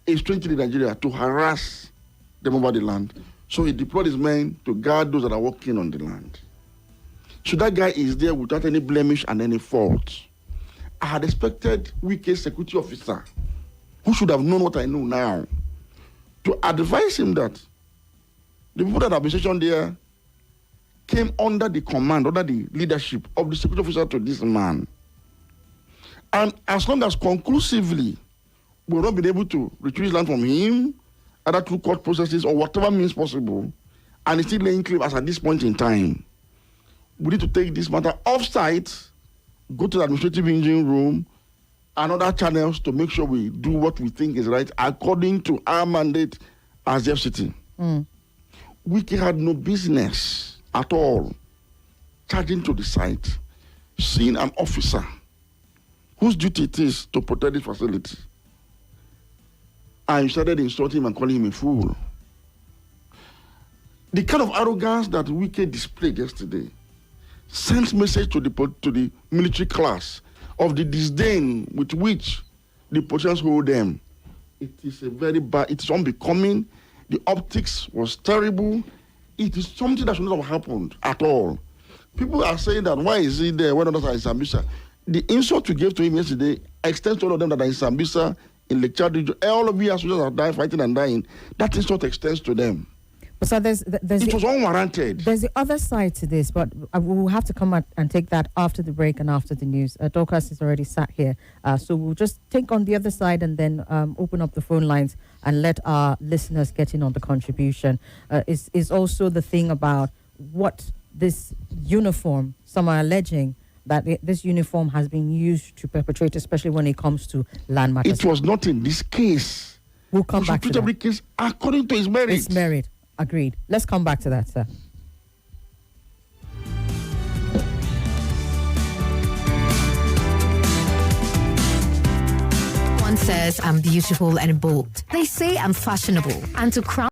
a strange in Nigeria to harass them over the land. So he deployed his men to guard those that are working on the land. So that guy is there without any blemish and any fault. I had expected Wike's security officer, who should have known what I know now, to advise him that the people that have been stationed there came under the command, under the leadership of the security officer to this man. And as long as conclusively we've not been able to retrieve land from him, either through court processes or whatever means possible, and he's still laying claim as at this point in time, we need to take this matter off-site, go to the administrative engine room, and other channels to make sure we do what we think is right according to our mandate as the FCT. Wike had no business at all charging to the site, seeing an officer whose duty it is to protect this facility. And you started insulting him and calling him a fool. The kind of arrogance that Wike displayed yesterday sends message to the military class of the disdain with which the politicians hold them. It is a very bad, it is unbecoming. The optics was terrible. It is something that should not have happened at all. People are saying that why is he there when others are in Sambisa? The insult we gave to him yesterday extends to all of them that are in Sambisa, in Lake Chad region. All of you as soldiers are dying, fighting and dying. That insult extends to them. So there's it was unwarranted. There's the other side to this, but we'll have to come out and take that after the break and after the news. Dorcas has already sat here, so we'll just take on the other side and then open up the phone lines and let our listeners get in on the contribution. Is also the thing about what this uniform, some are alleging that this uniform has been used to perpetrate, especially when it comes to land matters. It was not in this case. We'll come back to that. Every case according to his merit. His merit. Agreed. Let's come back to that, sir. One says I'm beautiful and bold. They say I'm fashionable. And to crown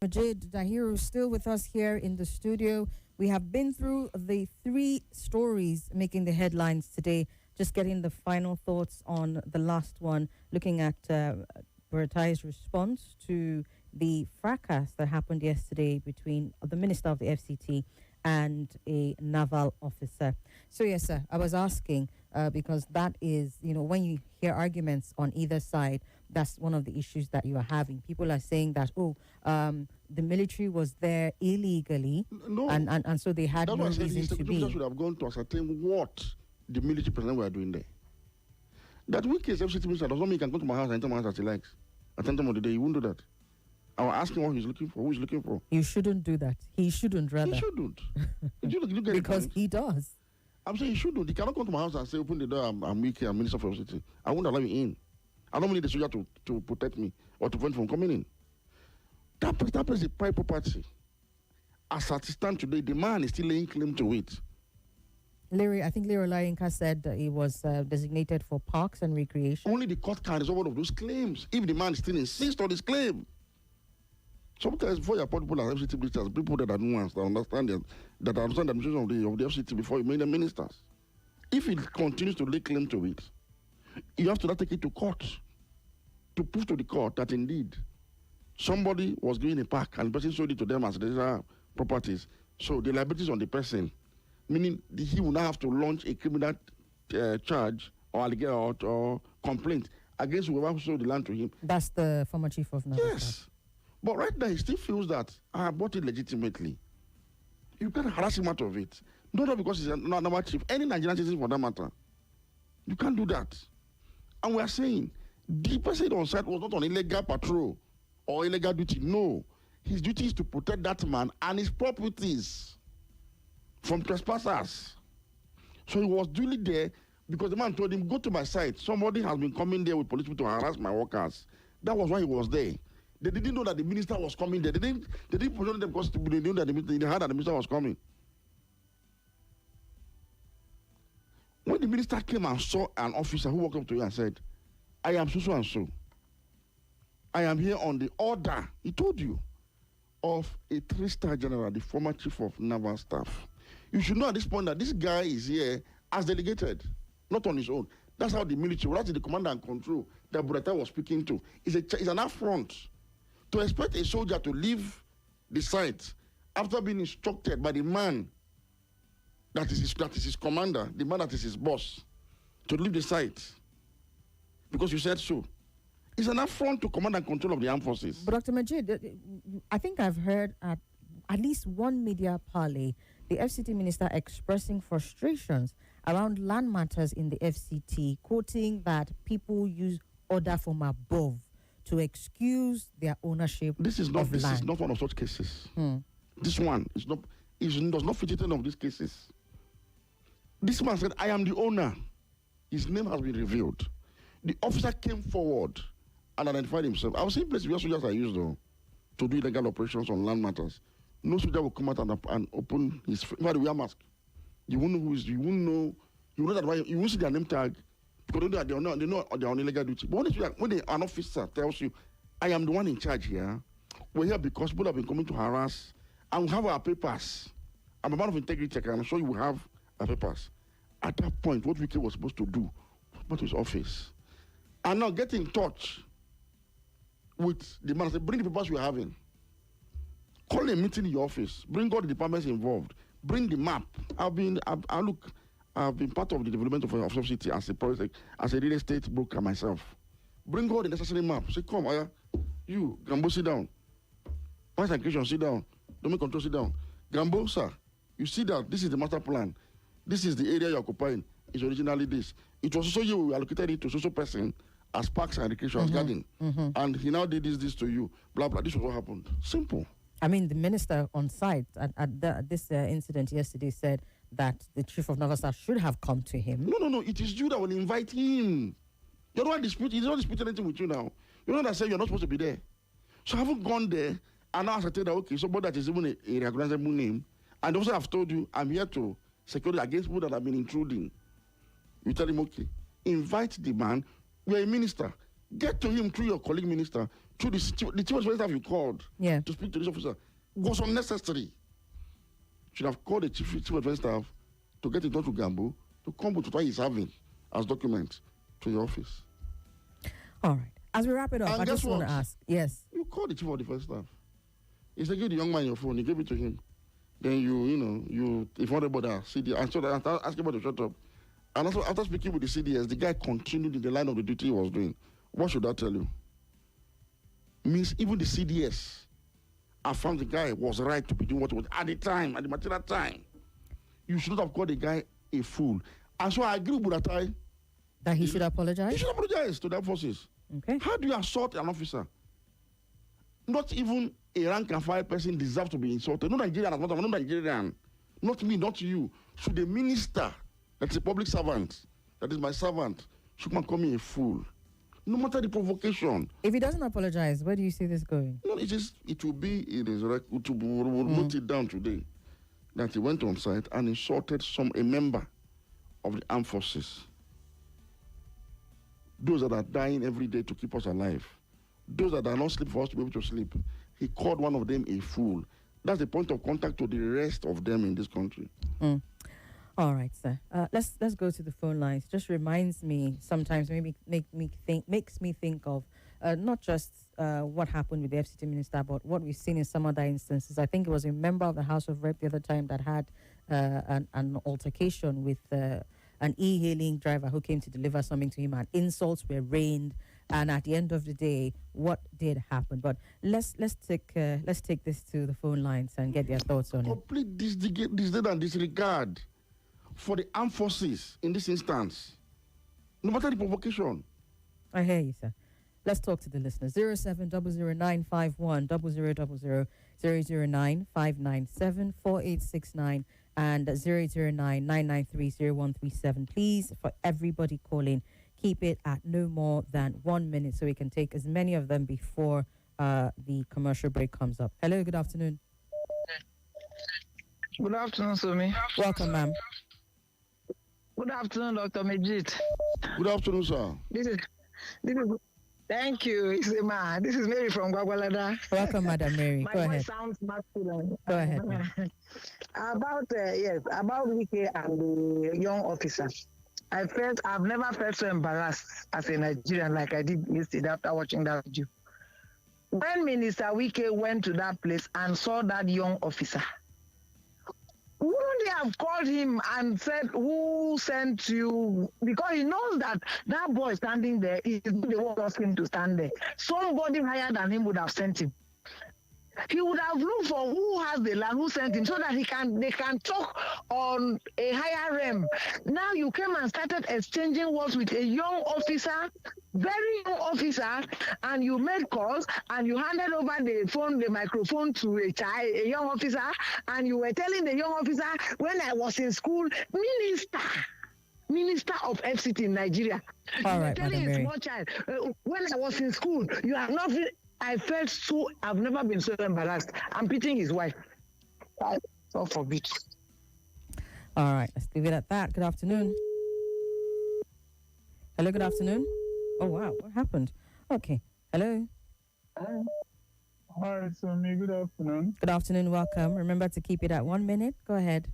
Majeed Dahiru still with us here in the studio. We have been through the 3 stories making the headlines today. Just getting the final thoughts on the last one, looking at Buratai's response to the fracas that happened yesterday between the Minister of the FCT and a naval officer. So yes, sir, I was asking because that is, when you hear arguments on either side, that's one of the issues that you are having. People are saying that, the military was there illegally, No, and so they had no reason to be. Should have gone to ascertain what the military personnel were doing there. That weak case FCT minister does not mean he can go to my house and enter my house as he likes. At the time of the day, he won't do that. I will ask him what he's looking for, who he's looking for. You shouldn't do that. He shouldn't, rather. He shouldn't. You get because he does. I'm saying he shouldn't. He cannot come to my house and say, open the door, I'm weak here, I'm minister for FCT. I won't allow you in. I don't need the soldier to protect me or to prevent from coming in. That place is private property. As at stand today, the man is still laying claim to it. I think Larry Layenka said that he was designated for parks and recreation. Only the court can resolve one of those claims if the man still insists on his claim. Sometimes before you appoint people as FCT ministers, people that are nuanced, that understand the administration of the FCT before you make them ministers. If he continues to lay claim to it, you have to now take it to court to prove to the court that indeed somebody was given a park and the person sold it to them as their properties. So the liabilities on the person, meaning he will now have to launch a criminal charge or complaint against whoever sold the land to him. That's the former chief of Naval. Yes. But right now, he still feels that I bought it legitimately. You can't harass him out of it. Not because he's a naval chief. Any Nigerian citizen for that matter. You can't do that. And we are saying, the person on site was not on illegal patrol or illegal duty. No. His duty is to protect that man and his properties from trespassers. So he was duly there because the man told him, go to my site. Somebody has been coming there with police to harass my workers. That was why he was there. They didn't know that the minister was coming there. They didn't position them because they knew that they heard that the minister was coming. When the minister came and saw an officer who walked up to you and said, I am so and so. I am here on the order, he told you, of a 3-star general, the former chief of naval staff. You should know at this point that this guy is here as delegated, not on his own. That's how the military, that's the commander and control that Buratai was speaking to. It's an affront. To expect a soldier to leave the site after being instructed by the man that is his commander, the man that is his boss, to leave the site because you said so. It's an affront to command and control of the armed forces. But Dr. Majeed, I think I've heard at least one media parley, the FCT minister expressing frustrations around land matters in the FCT, quoting that people use order from above to excuse their ownership of land. This is not one of such cases. This one does not fit in any of these cases. This man said, I am the owner. His name has been revealed. The officer came forward and identified himself. I was seeing places where soldiers are used to do illegal operations on land matters. No soldier will come out and open his face. By the wear mask. You won't know who is. You won't know that. You won't see their name tag because they know they're on illegal duty. But when an officer tells you, I am the one in charge here, we're here because people have been coming to harass, and we have our papers. I'm a man of integrity, and I'm sure you will have our papers. At that point, what Wike was supposed to do was to his office. And now get in touch with the man and say, bring the papers we're having. Call a meeting in your office. Bring all the departments involved. Bring the map. I've been part of the development of FCT as a project, as a real estate broker myself. Bring all the necessary maps. Say, come, you, Gambo, sit down. Vice Education, sit down. Domain Control, sit down. Gambo, sir, you see that this is the master plan. This is the area you're occupying. It's originally this. It was also you who allocated it to social person as parks and recreation, as garden. And he now did this to you. Blah, blah. This was what happened. Simple. I mean, the minister on site at this incident yesterday said that the chief of naval staff should have come to him. No. It is you that will invite him. You're not disputing. He's not disputing anything with you now. You're not that saying you're not supposed to be there. So I haven't gone there and now I said that, okay, somebody that is even a recognizable name. And also I've told you, I'm here to secure against people that have been intruding. You tell him, okay, invite the man. You're a minister. Get to him through your colleague minister to the chief of staff you called to speak to this officer was unnecessary. Should have called the chief of staff to get in touch with Gambo to come with what he's having as documents to your office. All right. As we wrap it up, and I just want to ask. Yes. You call the chief of defense staff. He said, give the young man your phone. You give it to him. Then you if anybody CD, and so that ask him to shut up. And also after speaking with the CDS, the guy continued in the line of the duty he was doing. What should that tell you? Means even the CDS, I found the guy was right to be doing what he was at the time, at the material time. You should not have called the guy a fool. And so I agree with Buratai. That he should apologize? He should apologize to the forces. Okay. How do you assault an officer? Not even a rank and file person deserves to be insulted. No Nigerian, no Nigerian. Not me, not you. Should the minister, that's a public servant, that is my servant, should come and call me a fool? No matter the provocation. If he doesn't apologize, where do you see this going? No, it will be in his record. We'll note it down today that he went on site and insulted a member of the armed forces. Those that are dying every day to keep us alive. Those that are not sleep for us to be able to sleep. He called one of them a fool. That's the point of contact to the rest of them in this country. All right, sir. Let's go to the phone lines. Just reminds me sometimes, maybe makes me think of not just what happened with the FCT minister, but what we've seen in some other instances. I think it was a member of the House of Rep the other time that had an altercation with an e-hailing driver who came to deliver something to him, and insults were rained. And at the end of the day, what did happen? But let's take this to the phone lines and get their thoughts on it. Complete disdain and disregard for the armed forces in this instance, no matter the provocation. I hear you, sir. Let's talk to the listeners. 0700951 0000 009-597-4869 and 009-993-0137. Please, for everybody calling, keep it at no more than 1 minute so we can take as many of them before the commercial break comes up. Hello, good afternoon. Good afternoon, Somi. Welcome, ma'am. Good afternoon, Dr. Majeed. Good afternoon, sir. This is thank you, Isema. This is Mary from Gwagwalada. Welcome, Madam Mary. My Go voice ahead. sounds masculine. Go ahead. About Wike and the young officer. I've never felt so embarrassed as a Nigerian like I did yesterday after watching that video. When Minister Wike went to that place and saw that young officer, wouldn't they have called him and said, who sent you? Because he knows that boy standing there is the one asking him to stand there. Somebody higher than him would have sent him. He would have looked for who has the land, who sent him, so that they can talk on a higher realm. Now you came and started exchanging words with a young officer, very young officer, and you made calls and you handed over the microphone to a young officer, and you were telling the young officer, when I was in school, Minister of FCT in Nigeria. All right, Madam Mary. Small child, when I was in school, you have not. I felt so. I've never been so embarrassed. I'm pitying his wife. God forbid. All right, let's leave it at that. Good afternoon. Hello, good afternoon. Oh, wow, what happened? Okay, hello. Hi, Somi. Good afternoon. Good afternoon, welcome. Remember to keep it at 1 minute. Go ahead.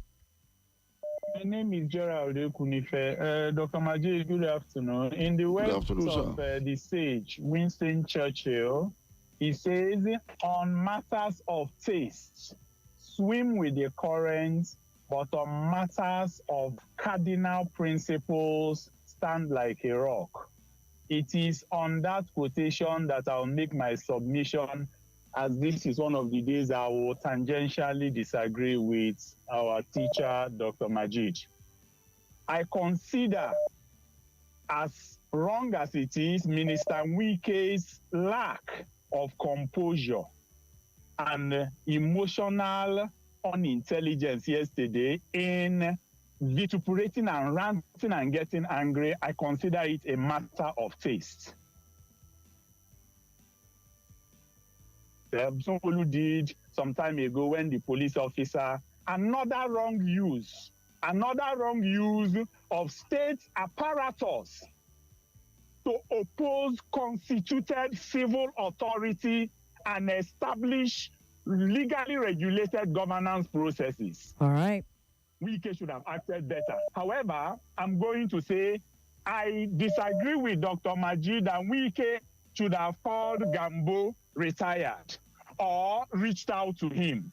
My name is Gerald Ekunife. Dr. Majeed, good afternoon. In the words of the sage, Winston Churchill, he says, on matters of taste, swim with the current, but on matters of cardinal principles, stand like a rock. It is on that quotation that I'll make my submission, as this is one of the days I will tangentially disagree with our teacher, Dr. Majeed. I consider, as wrong as it is, Minister Wike's lack of composure and emotional unintelligence yesterday in vituperating and ranting and getting angry. I consider it a matter of taste. Somebody did some time ago when the police officer, another wrong use of state apparatus to oppose constituted civil authority and establish legally regulated governance processes. All right. Wike should have acted better. However, I'm going to say I disagree with Dr. Majeed and Wike should have called Gambo retired or reached out to him.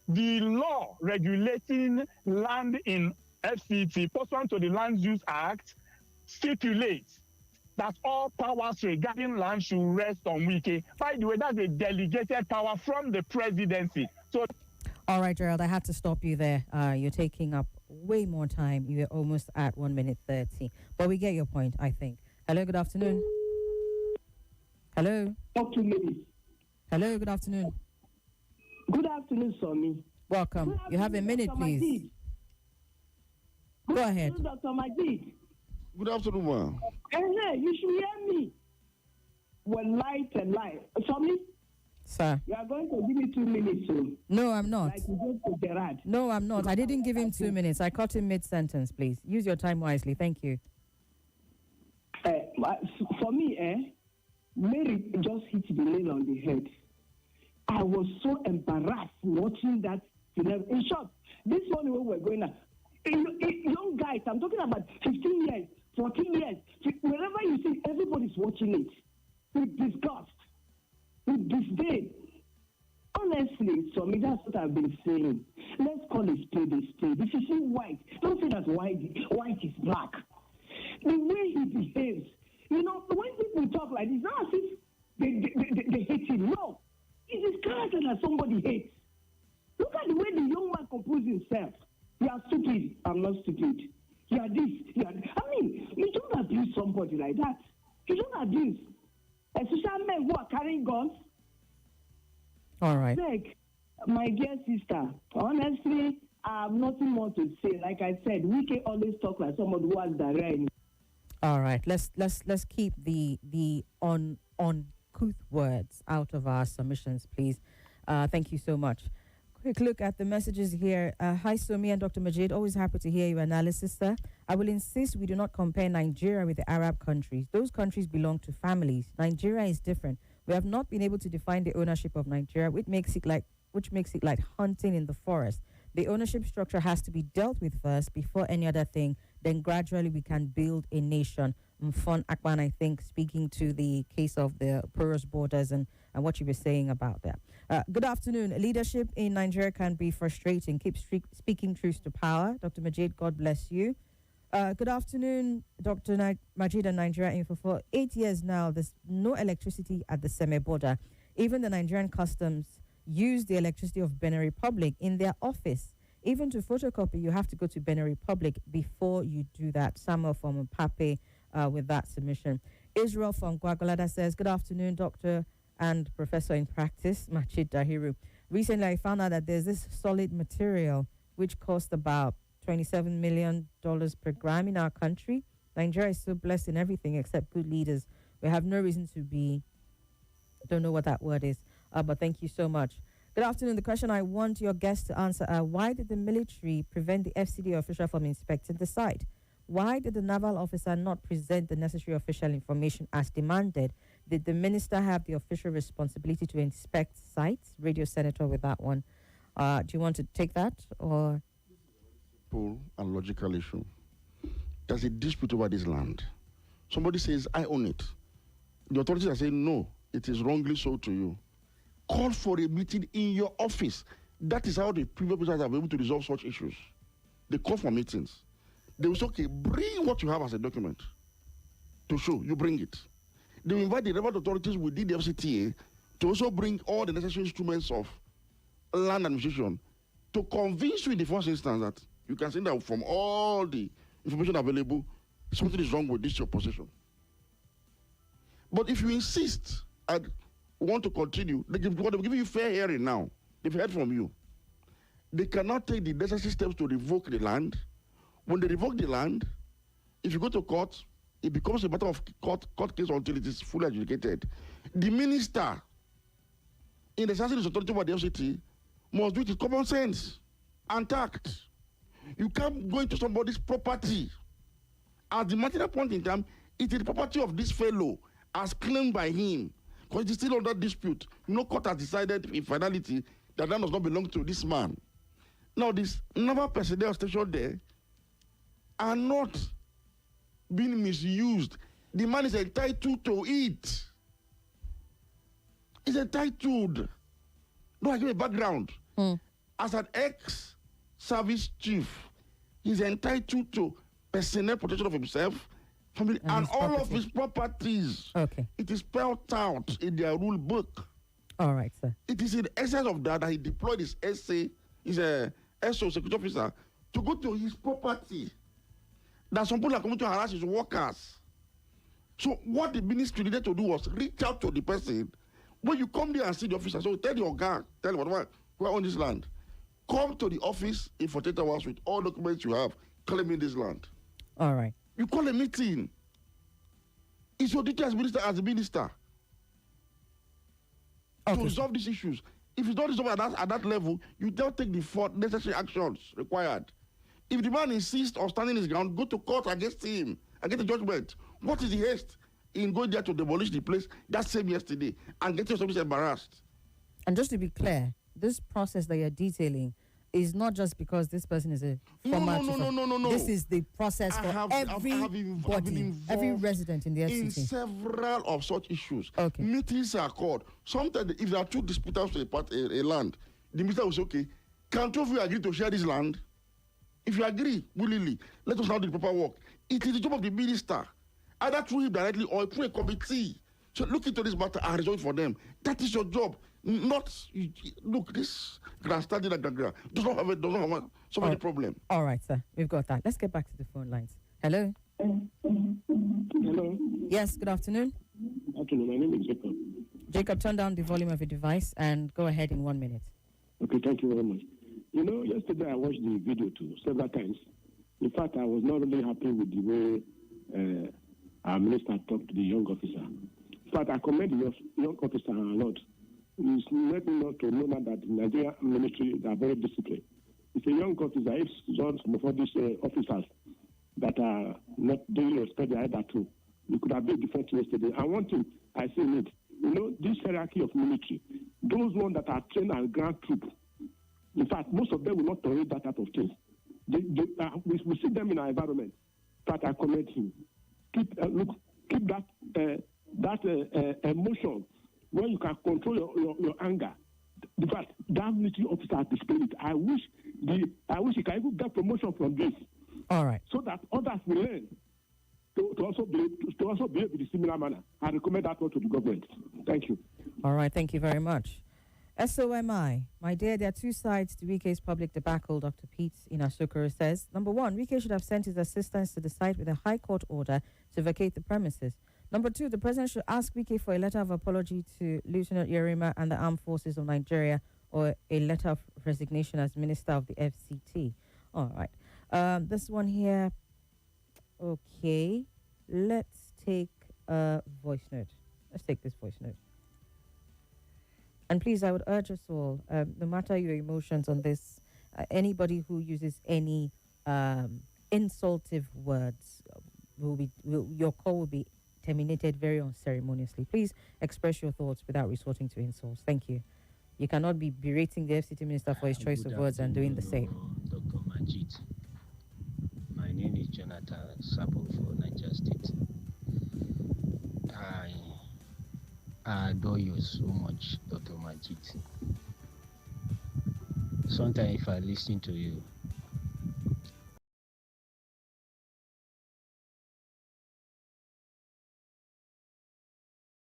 The law regulating land in FCT, pursuant to the Land Use Act, stipulates that all powers regarding land should rest on Wike. By the way, that's a delegated power from the presidency. So, all right, Gerald, I had to stop you there. You're taking up way more time. You're almost at 1 minute 30. But we get your point, I think. Hello, good afternoon. Hello. Talk to me. Hello, good afternoon. Good afternoon, Somi. Welcome. You have a minute, Dr. please. Majeed. Go ahead. Dr. Majeed. Good afternoon, ma'am. Hey, you should hear me. Well, light and light. Somi, Sir. you are going to give me 2 minutes. So, No, I'm not. like you did to Gerard. No, I'm not. I didn't give him 2 minutes. I cut him mid-sentence, please. Use your time wisely. Thank you. For me, Mary just hit the nail on the head. I was so embarrassed watching that. In short, this morning when we were going out, young guys, I'm talking about 15 years, 14 years, wherever you see, everybody's watching it with disgust, with disdain. Honestly, so that's what I've been saying. Let's call it spade a spade. If you see white, don't say that white is black. The way he behaves, when people talk like this, not as if they hate him. No, it's his character that somebody hates. Look at the way the young man composes himself. You are stupid. I'm not stupid. You are this. You don't abuse somebody like that. You don't abuse. Especially men who are carrying guns. All right. Like, my dear sister, honestly, I have nothing more to say. Like I said, we can always talk like somebody who has diarrhea. All right. Let's keep the uncouth words out of our submissions, please. Thank you so much. Quick look at the messages here. Hi, Somi and Dr. Majeed. Always happy to hear your analysis, sir. I will insist we do not compare Nigeria with the Arab countries. Those countries belong to families. Nigeria is different. We have not been able to define the ownership of Nigeria, which makes it like hunting in the forest. The ownership structure has to be dealt with first before any other thing. Then gradually we can build a nation. Mfon Akban, I think, speaking to the case of the porous borders and what you were saying about that. Good afternoon. Leadership in Nigeria can be frustrating. Keep speaking truth to power. Dr. Majeed, God bless you. Good afternoon, Dr. Majeed and Nigeria Info. For 8 years now, there's no electricity at the Seme border. Even the Nigerian customs use the electricity of Benin Republic in their office. Even to photocopy, you have to go to Benin Republic before you do that. Samuel from Pape with that submission. Israel from Guagolada says, good afternoon, Dr. and Professor in Practice, Majeed Dahiru. Recently, I found out that there's this solid material which cost about $27 million per gram in our country. Nigeria is so blessed in everything except good leaders. We have no reason to be, don't know what that word is, but thank you so much. Good afternoon. The question I want your guests to answer are, why did the military prevent the FCD official from inspecting the site? Why did the naval officer not present the necessary official information as demanded? Did the minister have the official responsibility to inspect sites? Radio Senator with that one. Do you want to take that or? Simple and logical issue. There's a dispute over this land. Somebody says, I own it. The authorities are saying, no, it is wrongly sold to you. Call for a meeting in your office. That is how the previous officers have been able to resolve such issues. They call for meetings. They will say, okay, bring what you have as a document to show. You bring it. They will invite the relevant authorities within the FCTA to also bring all the necessary instruments of land administration to convince you in the first instance that you can see that from all the information available, something is wrong with this your possession. But if you insist and want to continue, they will give you fair hearing now. They've heard from you. They cannot take the necessary steps to revoke the land. When they revoke the land, if you go to court, it becomes a matter of court case until it is fully adjudicated. The minister, in exercising his authority over the FCT, must do it with common sense and tact. You can't go into somebody's property. At the material point in time, It is the property of this fellow as claimed by him. Because it is still under dispute. No court has decided in finality that land does not belong to this man. Now, this naval personnel stationed there are not being misused. The man is entitled to it. He's entitled. No, I give a background. As an ex-service chief, he's entitled to personnel protection of himself, family, and all of his properties. Okay. It is spelled out in their rule book. All right, sir. It is in excess of that he deployed his SA, his SO, security officer, to go to his property. That some people are coming to harass his workers. So what the ministry needed to do was reach out to the person. When you come there and see the officer, so tell your guy, tell whatever, we're on this land. Come to the office in 48 hours with all documents you have claiming this land. All right. You call a meeting. It's your duty as a minister to resolve these issues. If it's not resolved at that level, you don't take the necessary actions required. If the man insists on standing his ground, go to court against him and get a judgment. What is the haste in going there to demolish the place that same yesterday and getting somebody embarrassed? And just to be clear, this process that you're detailing is not just because this person is a former no. This is the process for every resident in the FCT. In several of such issues, Okay. meetings are called. Sometimes, if there are two disputants to a land, the minister will say, okay, can two of you agree to share this land? If you agree willingly, let us now do the proper work. It is the job of the minister, either through him directly or through a committee. So look into this matter and resolve for them. That is your job. Not look, this grandstanding and does not have solve any problem. All right, sir. We've got that. Let's get back to the phone lines. Hello. Hello. Yes. Good afternoon. Afternoon. My name is Jacob. Jacob, turn down the volume of your device and go ahead in 1 minute. Okay, thank you very much. You know, yesterday I watched the video too several times. In fact, I was not really happy with the way our minister talked to the young officer. In fact, I commend the young officer a lot. He's let me know to know that the Nigerian military are very disciplined. It's a young officer. It's just some of these officers that are not doing respect the other too. You could have been different yesterday. And one thing I see in it, you know, this hierarchy of military, those ones that are trained as ground troops, in fact, most of them will not tolerate that type of thing. We see them in our environment. In fact, I commend him. Keep that emotion where you can control your anger. In fact, that military officer has displayed it. I wish he can even get promotion from this. All right. So that others will learn to also behave in a similar manner. I recommend that one to the government. Thank you. All right. Thank you very much. SOMI, my dear, there are two sides to Wike's public debacle, Dr. Pete Inasukuru says. Number one, Wike should have sent his assistants to the site with a high court order to vacate the premises. Number two, the president should ask Wike for a letter of apology to Lieutenant Yerima and the Armed Forces of Nigeria or a letter of resignation as Minister of the FCT. All right. This one here. Okay. Let's take a voice note. Let's take this voice note. And please, I would urge us all, no matter your emotions on this, anybody who uses any insultive words, your call will be terminated very unceremoniously. Please express your thoughts without resorting to insults. Thank you. You cannot be berating the FCT minister for his choice of words and doing the same. Dr. Majeed. My name is Jonathan Sabo for Niger State. I adore you so much, Dr. Majeed. Sometimes if I listen to you,